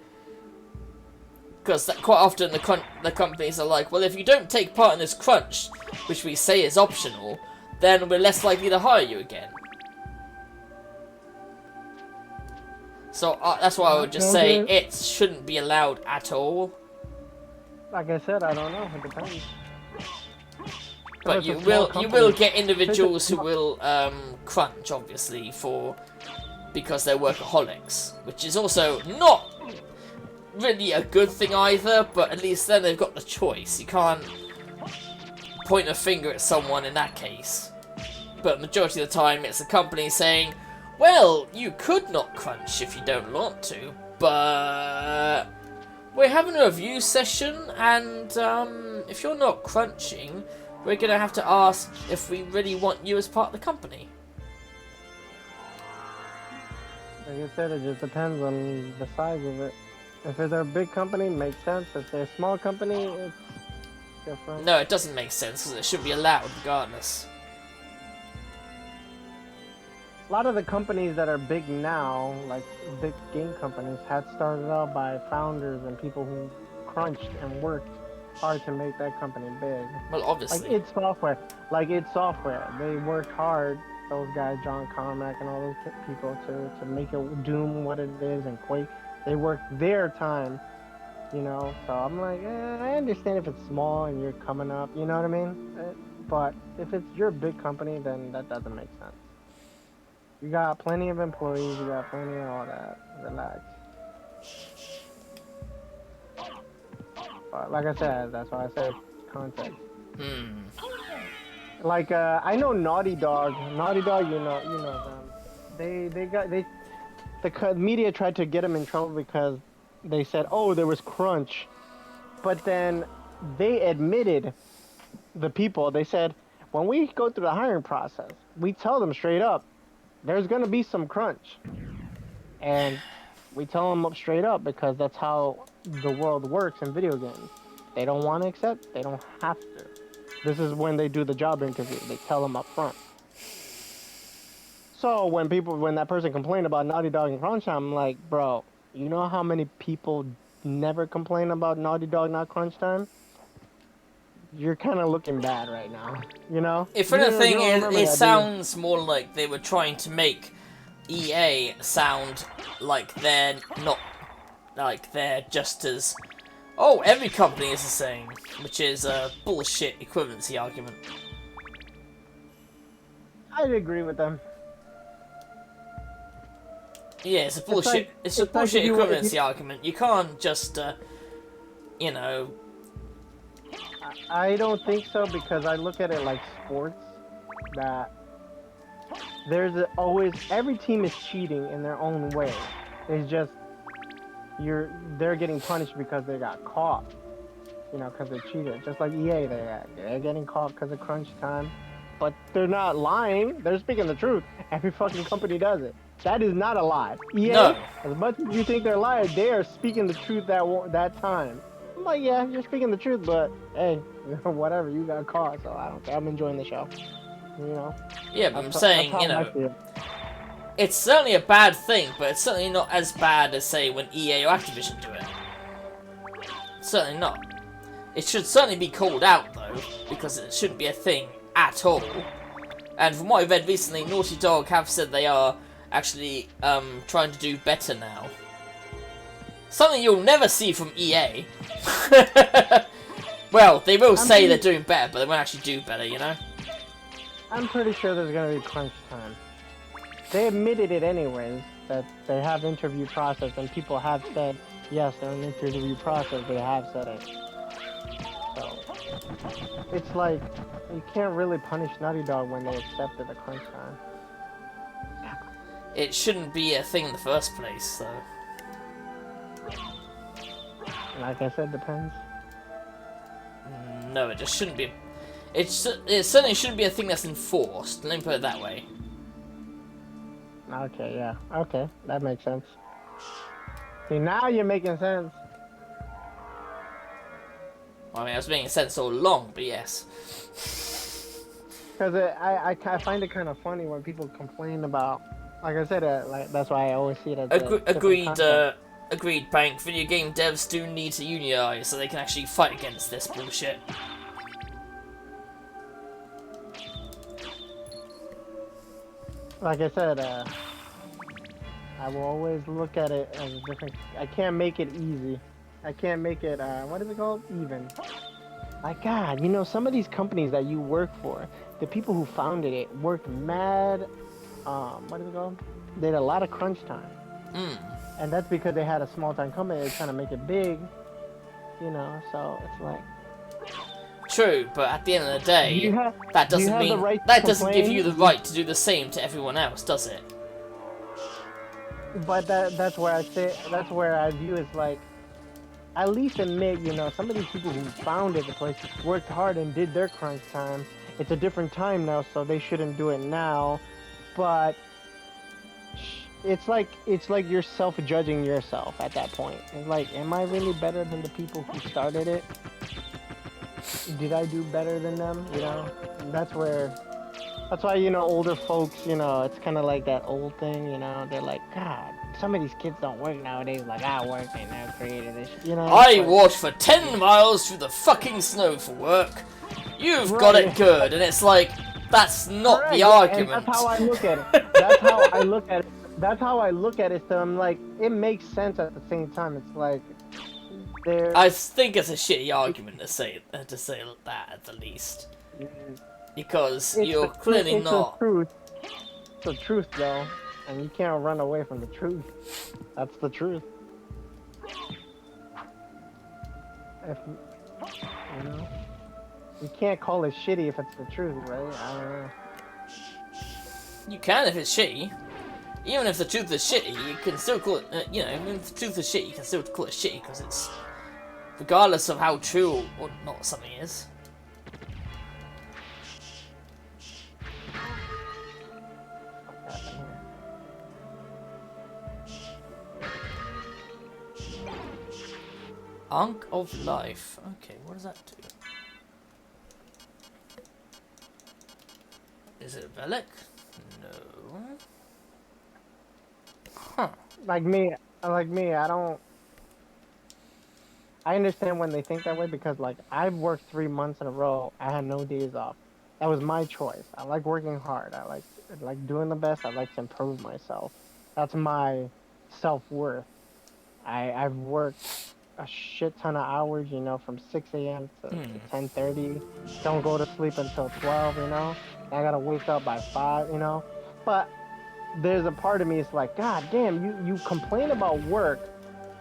Because quite often the companies are like, well, if you don't take part in this crunch, which we say is optional, then we're less likely to hire you again. So that's why I would just say it shouldn't be allowed at all. Like I said, I don't know. It depends. But you will get individuals who will crunch, obviously, because they're workaholics, which is also not really a good thing either. But at least then they've got the choice. You can't point a finger at someone in that case. But majority of the time, it's the company saying, well, you could not crunch if you don't want to, but we're having a review session, and if you're not crunching, we're going to have to ask if we really want you as part of the company. Like I said, it just depends on the size of it. If it's a big company, it makes sense. If they're a small company, it's different. No, it doesn't make sense, because it should be allowed regardless. A lot of the companies that are big now, like big game companies, had started out by founders and people who crunched and worked hard to make that company big. Well, obviously. Like id Software. They worked hard, those guys, John Carmack and all those people, to make it Doom what it is and Quake. They worked their time, you know. So I'm like, I understand if it's small and you're coming up, you know what I mean? But if it's your big company, then that doesn't make sense. You got plenty of employees, you got plenty of all that. Relax. But like I said, that's why I said context. Like I know Naughty Dog, you know them. The media tried to get them in trouble because they said, oh, there was crunch. But then they admitted, the people, they said, when we go through the hiring process, we tell them straight up, there's going to be some crunch. And we tell them up straight up because that's how the world works in video games. They don't want to accept, they don't have to. This is when they do the job interview. They tell them up front. So when that person complained about Naughty Dog and crunch time, I'm like, bro, you know how many people never complain about Naughty Dog not crunch time? You're kind of looking bad right now, you know? If anything, it sounds more like they were trying to make EA sound like they're not, like they're just as, oh, every company is the same, which is a bullshit equivalency argument. I'd agree with them. Yeah, it's a bullshit. It's a bullshit equivalency argument. You can't just, you know. I don't think so because I look at it like sports. That there's always every team is cheating in their own way. It's just they're getting punished because they got caught. You know, because they cheated. Just like EA, they're getting caught because of crunch time. But they're not lying. They're speaking the truth. Every fucking company does it. That is not a lie. EA, No. as much as you think they're lying, they are speaking the truth that time. I'm like, yeah, you're speaking the truth, but hey, whatever, you got caught, so I don't care. I'm enjoying the show. You know? Yeah, but I'm saying, that's you how I know, feel. it's certainly a bad thing, but it's certainly not as bad as, say, when EA or Activision do it. Certainly not. It should certainly be called out, though, because it shouldn't be a thing at all. And from what I've read recently, Naughty Dog have said they are actually trying to do better now. Something you'll never see from EA. Well, they will say they're doing better, but they won't actually do better, you know? I'm pretty sure there's gonna be crunch time. They admitted it anyways, that they have interview process, and people have said, yes, they're in interview process, they have said it. So, it's like, you can't really punish Naughty Dog when they accepted the crunch time. It shouldn't be a thing in the first place, so... Like I said, depends. No, it just shouldn't be... It certainly shouldn't be a thing that's enforced, let me put it that way. Okay, yeah. Okay, that makes sense. See, now you're making sense. I mean, I was making sense all along, but yes. Because I find it kind of funny when people complain about... Like I said, like that's why I always see it as Agreed, Bank. Video game devs do need to unionize so they can actually fight against this bullshit. Like I said, I will always look at it as a different... I can't make it easy. I can't make it, what is it called? Even. Like, God, you know, some of these companies that you work for, the people who founded it worked mad, what is it called? They had a lot of crunch time. And that's because they had a small-time company. They're trying to make it big, you know, so it's like... True, but at the end of the day, that doesn't mean... right that doesn't give you the right to do the same to everyone else, does it? But that's where I say... That's where I view it's like... At least admit, you know, some of these people who founded the place worked hard and did their crunch time. It's a different time now, so they shouldn't do it now. But it's like you're self-judging yourself at that point. It's like, am I really better than the people who started it? Did I do better than them? You know, that's why, you know, older folks, you know, it's kind of like that old thing, you know, they're like, God, some of these kids don't work nowadays. Like, I work and I created this, you know. I walked for 10 miles through the fucking snow for work. You've got it good, and it's like, that's not the argument. And that's how I look at it. That's how I look at it. That's how I look at it. So I'm like, it makes sense at the same time. It's like, I think it's a shitty argument to say that at the least, because you're clearly not. It's the truth, though, and you can't run away from the truth. That's the truth. You know, you can't call it shitty if it's the truth, right? I don't know. You can if it's shitty. Even if the truth is shitty, you can still call it. You know, even if the truth is shitty, you can still call it shitty because it's, regardless of how true or not something is. Ankh of Life. Okay, what does that do? Is it a relic? No. Huh. Like me, I don't... I understand when they think that way because, like, I've worked 3 months in a row. I had no days off. That was my choice. I like working hard. I like doing the best. I like to improve myself. That's my self-worth. I've worked a shit ton of hours, you know, from 6 a.m. to 10:30. Don't go to sleep until 12, you know. I gotta wake up by 5, you know. But there's a part of me it's like, God damn, you complain about work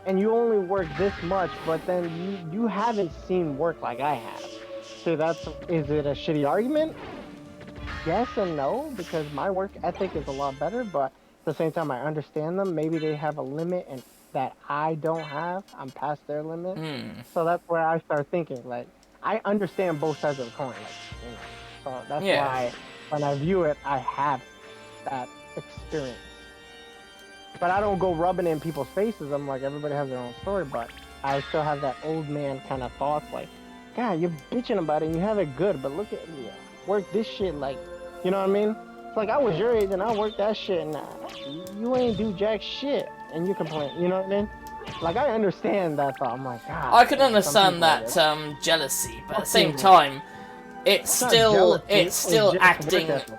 and you only work this much, but then you haven't seen work like I have. So is it a shitty argument? Yes and no, because my work ethic is a lot better, but at the same time I understand them. Maybe they have a limit and that I don't have. I'm past their limit. Hmm. So that's where I start thinking. Like, I understand both sides of the coin. Like, you know. So that's Yeah. why when I view it, I have that experience. But I don't go rubbing it in people's faces. I'm like, everybody has their own story, but I still have that old man kind of thoughts. Like, God, you're bitching about it and you have it good, but look at me. Work this shit like, you know what I mean? It's like I was your age and I worked that shit and you ain't do jack shit and you complain. You know what I mean? Like I understand that thought. I'm like, God. I can some understand people, that jealousy, but at the same Fucking- time, it's not still jealousy, it's still work acting. ethic.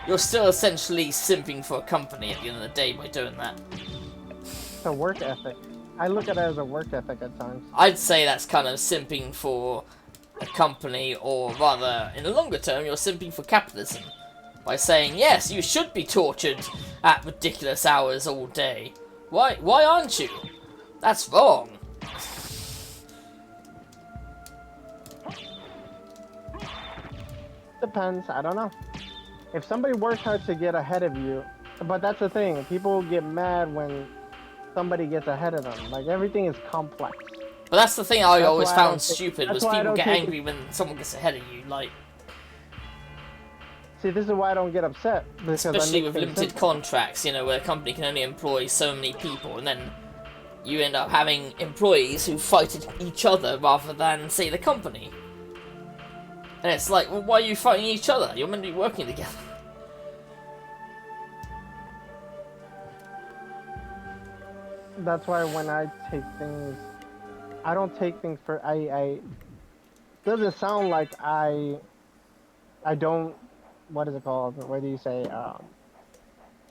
You're still essentially simping for a company at the end of the day by doing that. It's a work ethic. I look at it as a work ethic at times. I'd say that's kind of simping for a company, or rather, in the longer term, you're simping for capitalism. By saying, yes, you should be tortured at ridiculous hours all day. Why aren't you? That's wrong. Depends. I don't know. If somebody works hard to get ahead of you, but that's the thing. People get mad when somebody gets ahead of them. Like everything is complex. But that's the thing I That's always why I found don't think- stupid, that's was why I people don't get think angry when someone gets ahead of you, like, See, this is why I don't get upset. Because I especially make with things limited simple. contracts, you know, where a company can only employ so many people, and then you end up having employees who fight each other rather than, say, the company. And it's like, well, why are you fighting each other? You're meant to be working together. That's why when I take things, I don't take things for I. Doesn't sound like I don't. What is it called? What do you say?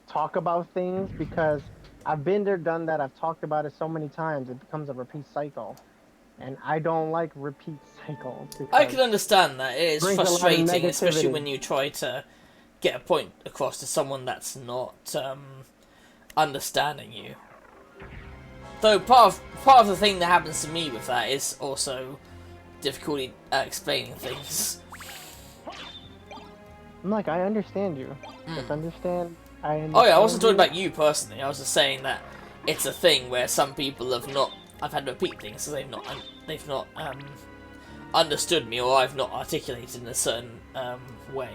Talk about things because I've been there, done that. I've talked about it so many times. It becomes a repeat cycle, and I don't like repeat cycles. I because can understand that. It is brings a lot of frustrating, especially negativity. when you try to get a point across to someone that's not understanding you. Though part of the thing that happens to me with that is also difficulty explaining things. I'm like, I understand you. Just understand. I understand. Oh yeah, I wasn't talking you. about you personally. I was just saying that it's a thing where some people have not. I've had to repeat things, so they've not understood me, or I've not articulated in a certain way.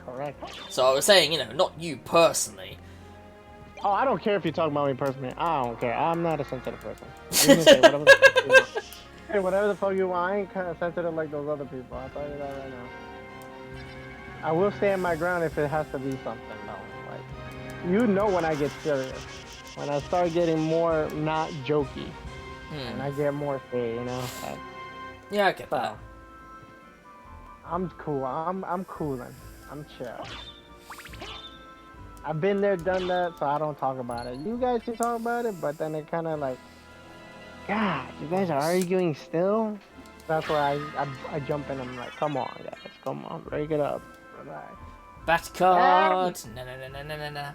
Correct. So I was saying, you know, not you personally. Oh, I don't care if you're talking about me personally. I don't care. I'm not a sensitive person. You can say whatever the fuck you want. Hey, whatever the fuck you want. I ain't kind of sensitive like those other people. I'll tell you that right now. I will stand my ground if it has to be something, though. Like, you know when I get serious. When I start getting more not jokey. And I get more serious, you know? Yeah, I get that. I'm cool. I'm cooling. I'm chill. I've been there, done that, so I don't talk about it. You guys can talk about it, but then it kind of like, God, you guys are arguing still? That's why I jump in and I'm like, come on, guys, come on, break it up. Relax. Bat card. No.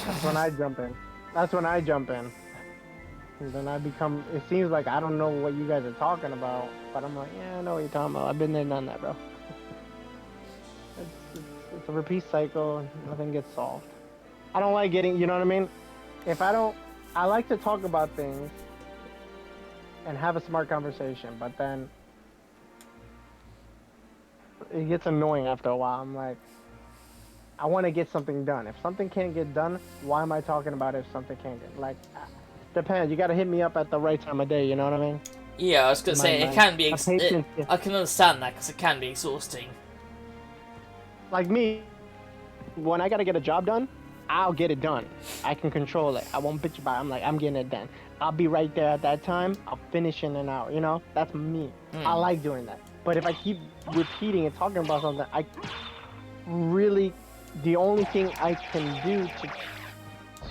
That's when I jump in. That's when I jump in. And then I become, it seems like I don't know what you guys are talking about, but I'm like, yeah, I know what you're talking about. I've been there, done that, bro. It's a repeat cycle. Nothing gets solved. I don't like getting, you know what I mean? I like to talk about things and have a smart conversation, but then it gets annoying after a while. I'm like, I want to get something done. If something can't get done, why am I talking about it if something can't get, like, depends. You got to hit me up at the right time of day, you know what I mean? Yeah, I was gonna say it can be. patience, yeah. I can understand that because it can be exhausting. Like me, when I gotta get a job done, I'll get it done. I can control it. I won't bitch about it. I'm like, I'm getting it done. I'll be right there at that time. I'll finish in an hour. You know, that's me. I like doing that. But if I keep repeating and talking about something, the only thing I can do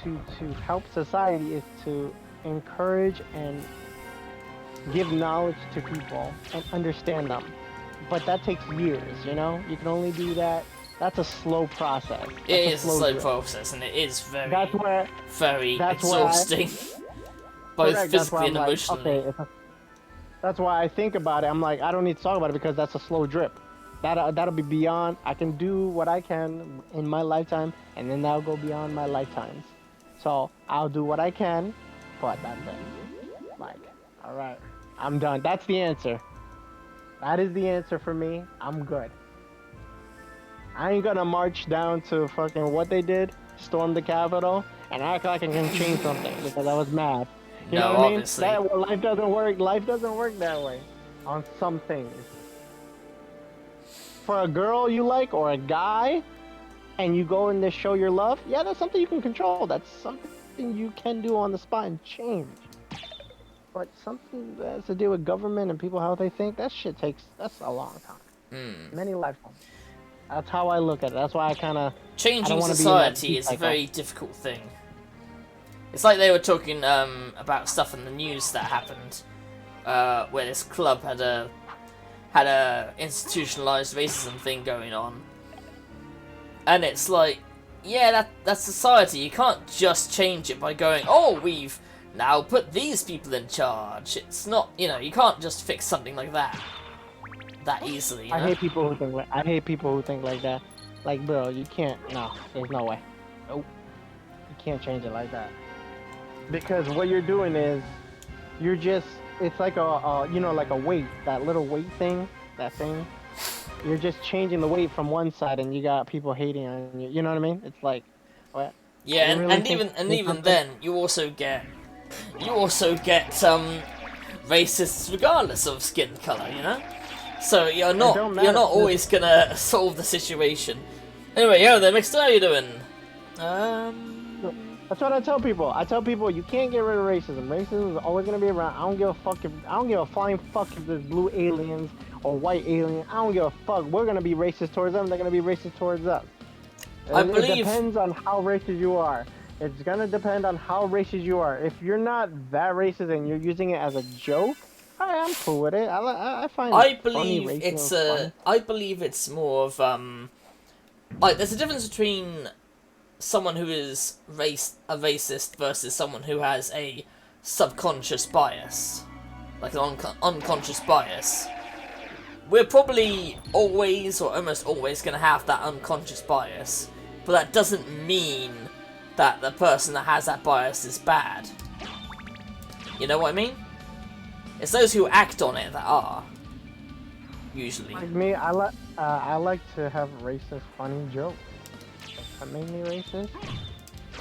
to help society is to encourage and give knowledge to people and understand them. But that takes years, you know? You can only do that. That's a slow process. It is a slow drip. process, and it is very, That's where very that's where exhausting, both correct, that's why physically I'm and like, emotionally. okay, that's why I think about it. I'm like, I don't need to talk about it because that's a slow drip. That'll be beyond. I can do what I can in my lifetime, and then that'll go beyond my lifetimes. So I'll do what I can, but that's it. Like, all right, I'm done. That's the answer. That is the answer for me. I'm good. I ain't gonna march down to fucking what they did, storm the Capitol, and act like I can change something because I was mad. You know what I mean? obviously. Life doesn't work. Life doesn't work that way. On some things. For a girl you like or a guy, and you go in to show your love, yeah, that's something you can control. That's something you can do on the spot and change. But something that has to do with government and people how they think, that's a long time. Many lifetimes. That's how I look at it. That's why I kind of... Changing society is a very difficult thing. It's like they were talking about stuff in the news that happened, where this club had a institutionalized racism thing going on, and it's like, yeah, that's society. You can't just change it by going, oh, we've now put these people in charge. It's not, you can't just fix something like that easily. I hate people who think like that. Like, bro, you can't. No, there's no way. Nope. You can't change it like that. Because what you're doing is, it's like like a weight, that little weight thing, that thing. You're just changing the weight from one side, and you got people hating on you. You know what I mean? It's like, what? Yeah, and even then, you also get racists regardless of skin color. So you're not always gonna solve the situation. Anyway, there, Mixter, how you doing? That's what I tell people. I tell people you can't get rid of racism. Racism is always gonna be around. I don't give a flying fuck if there's blue aliens or white aliens. I don't give a fuck. We're gonna be racist towards them. They're gonna be racist towards us. It depends on how racist you are. It's gonna depend on how racist you are. If you're not that racist and you're using it as a joke, I'm cool with it. I find. I believe it's more of like there's a difference between someone who is a racist versus someone who has a subconscious bias, like an unconscious bias. We're probably always or almost always going to have that unconscious bias, but that doesn't mean that the person that has that bias is bad. You know what I mean? It's those who act on it that are, usually. Like me, I like to have racist funny jokes. That made me racist.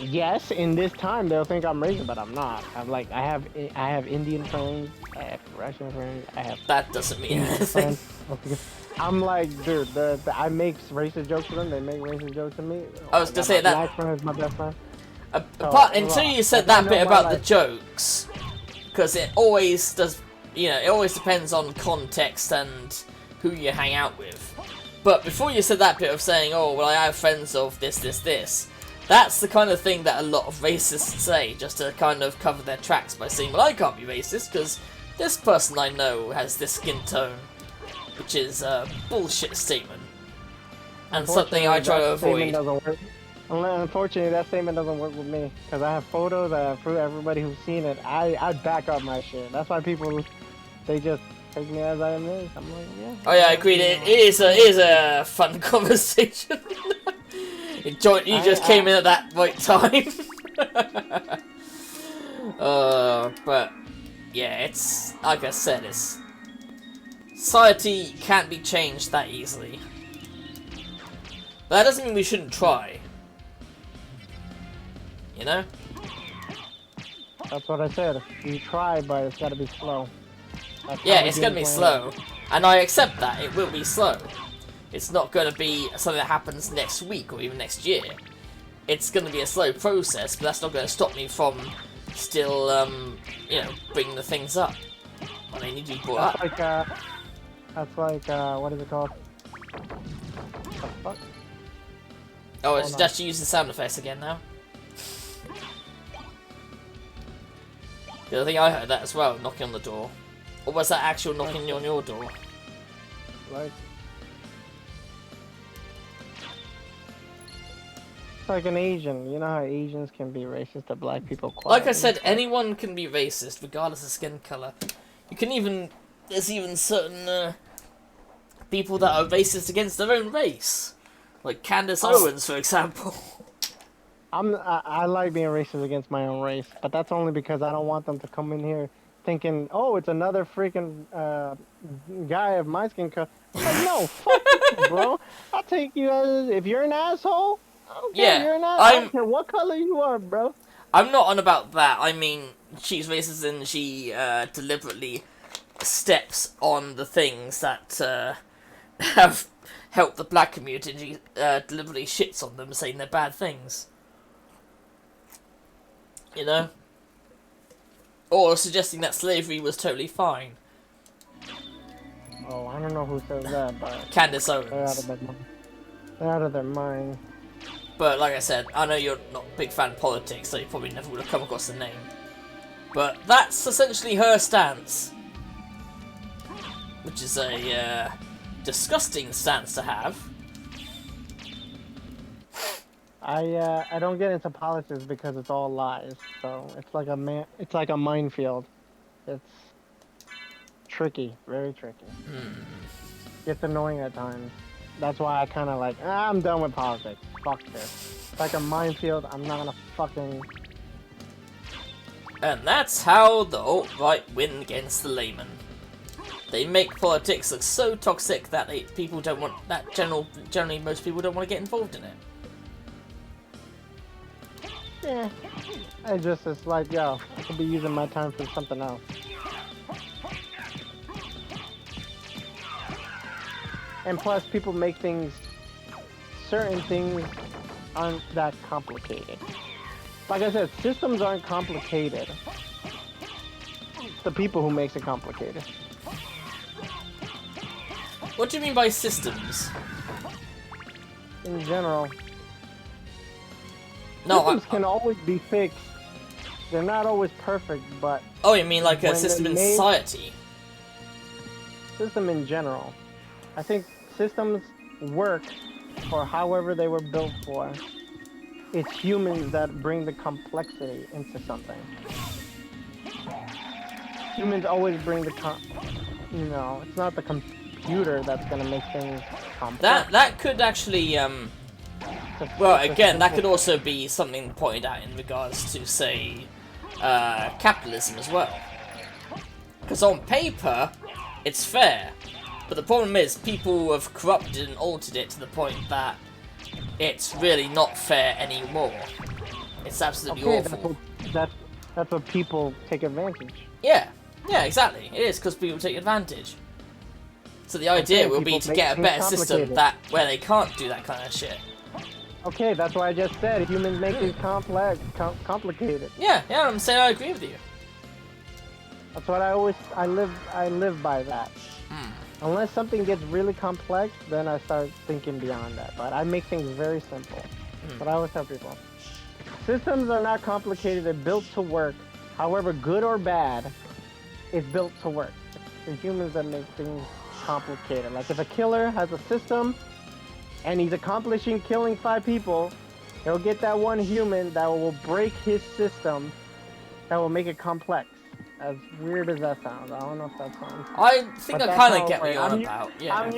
Yes, in this time they'll think I'm racist, but I'm not. I have Indian friends, I have Russian friends, I have. That doesn't mean anything. I'm like, dude, I make racist jokes to them. They make racist jokes to me. I was gonna say that. My friend is my best friend. Until you said that bit about the jokes, because it always does. It always depends on context and who you hang out with. But before you said that bit of saying, oh, well, I have friends of this, that's the kind of thing that a lot of racists say, just to kind of cover their tracks by saying, well, I can't be racist, because this person I know has this skin tone, which is a bullshit statement. And something I try to avoid. Unfortunately, that statement doesn't work with me, because I have photos, I have proof, everybody who's seen it, I back up my shit. That's why people, they just take me as I am. I'm like, yeah. Oh yeah, I agree. It is a fun conversation. You just came in at that right time. But yeah, it's like I said, society can't be changed that easily. But that doesn't mean we shouldn't try. That's what I said. You try, but it's gotta be slow. Yeah, it's gonna be slow. And I accept that. It will be slow. It's not gonna be something that happens next week or even next year. It's gonna be a slow process, but that's not gonna stop me from still, bringing the things up when they need to be brought up. That's like, what is it called? What the fuck? Oh, it's just using sound effects again now. I think I heard that as well, knocking on the door. Or was that actual knocking on your door? Like, it's like an Asian. You know how Asians can be racist to black people? Like I said, anyone can be racist, regardless of skin color. There's even certain people that are racist against their own race. Like Candace Owens, for example. I like being racist against my own race, but that's only because I don't want them to come in here thinking, oh, it's another freaking guy of my skin color. I'm like, no, fuck you, bro. I'll take you as if you're an asshole. I don't care. Yeah, You're an asshole. I don't care what color you are, bro. I'm not on about that. I mean, she's racist and she deliberately steps on the things that have helped the black community. And she deliberately shits on them, saying they're bad things. You know? Or suggesting that slavery was totally fine. Oh, I don't know who says that, but Candace Owens. they're out of their mind. They're out of their mind. But like I said, I know you're not a big fan of politics, so you probably never would have come across the name. But that's essentially her stance. Which is a disgusting stance to have. I don't get into politics because it's all lies. So it's like a minefield. It's tricky, very tricky. Gets annoying at times. That's why I kind of like, I'm done with politics. Fuck this. It's like a minefield. I'm not gonna fucking. And that's how the alt-right win against the layman. They make politics look so toxic that people don't want that. Generally, most people don't want to get involved in it. Yeah, it's like, yo, I could be using my time for something else. And plus, people make certain things aren't that complicated. Like I said, systems aren't complicated. It's the people who makes it complicated. What do you mean by systems? In general. No, systems can always be fixed. They're not always perfect, but... Oh, you mean like a system in society? System in general. I think systems work for however they were built for. It's humans that bring the complexity into something. Humans always bring the it's not the computer that's gonna make things complex. That could actually well, again, that could also be something pointed out in regards to, say, capitalism as well. Because on paper, it's fair. But the problem is, people have corrupted and altered it to the point that it's really not fair anymore. It's absolutely awful. That's what people take advantage. Yeah, exactly. It is because people take advantage. So the idea will be to get a better system where they can't do that kind of shit. Okay, that's why I just said humans make things complicated. Yeah, I'm saying I agree with you. That's what I live by that. Unless something gets really complex, then I start thinking beyond that. But I make things very simple. But I always tell people, systems are not complicated, they're built to work. However, good or bad, it's built to work. It's the humans that make things complicated. Like if a killer has a system, and he's accomplishing killing 5 people, he'll get that one human that will break his system, that will make it complex. As weird as that sounds, I don't know if that sounds. I think I kind of get what you're on about. Yeah. I'm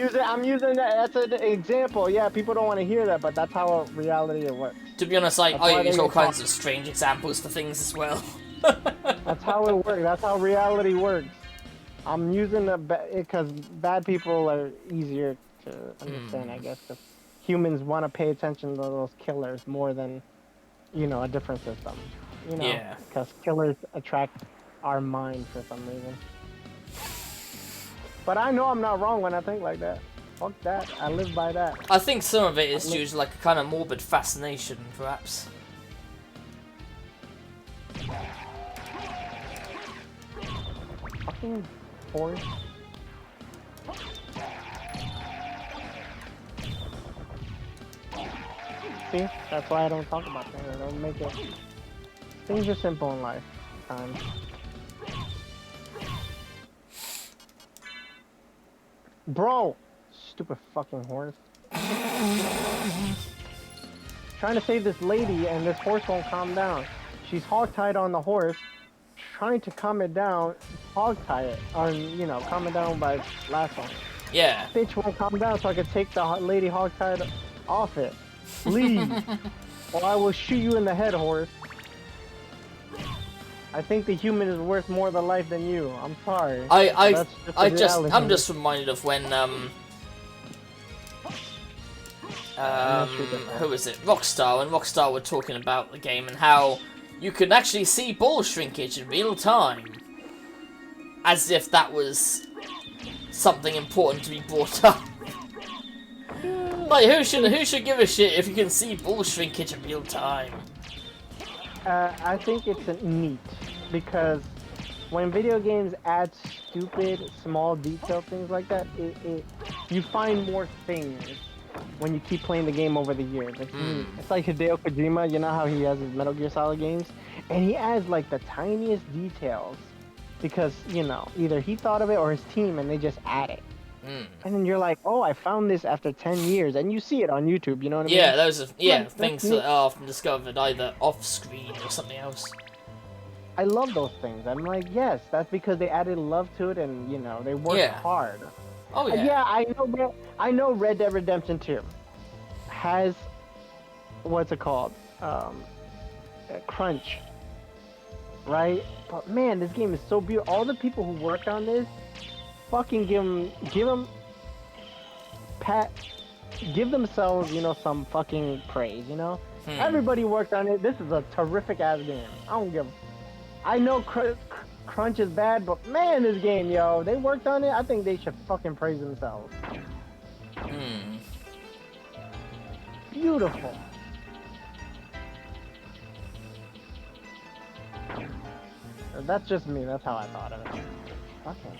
using that. That's an example. Yeah, people don't want to hear that, but that's how reality it works. To be honest, I use all kinds of strange examples for things as well. That's how it works. That's how reality works. I'm using because bad people are easier to understand, I guess. Because humans want to pay attention to those killers more than, a different system. Yeah. Because killers attract our mind for some reason. But I know I'm not wrong when I think like that. Fuck that. I live by that. I think some of it is due to like a kind of morbid fascination, perhaps. Fucking horse. See? That's why I don't talk about things. I don't make it. Things are simple in life. Bro! Stupid fucking horse. Trying to save this lady and this horse won't calm down. She's hogtied on the horse, trying to calm it down, hogtie it, or, calm it down by lasso. Yeah. Bitch won't calm down so I can take the lady hogtied off it. Please. or I will shoot you in the head, horse. I think the human is worth more the life than you. I'm sorry. I'm just reminded of when who is it? Rockstar, when Rockstar were talking about the game and how you could actually see ball shrinkage in real time. As if that was something important to be brought up. Like, who should give a shit if you can see ball shrinkage in real time? I think it's neat, because when video games add stupid, small detail things like that, you find more things when you keep playing the game over the years. It's neat. It's like Hideo Kojima, you know how he has his Metal Gear Solid games? And he adds like the tiniest details because, you know, either he thought of it or his team and they just add it. And then you're like, oh, I found this after 10 years, and you see it on YouTube, you know what I mean? Yeah, those are things that are often discovered either off screen or something else. I love those things. I'm like, yes, that's because they added love to it, and you know, they worked hard. Oh yeah. Yeah, I know Red Dead Redemption 2 has, what's it called? Crunch. Right? But man, this game is so beautiful. All the people who worked on this, fucking give themselves, you know, some fucking praise, you know? Everybody worked on it. This is a terrific ass game. I know Crunch is bad, but man, this game, yo, they worked on it. I think they should fucking praise themselves. Beautiful. That's just me. That's how I thought of it. Okay.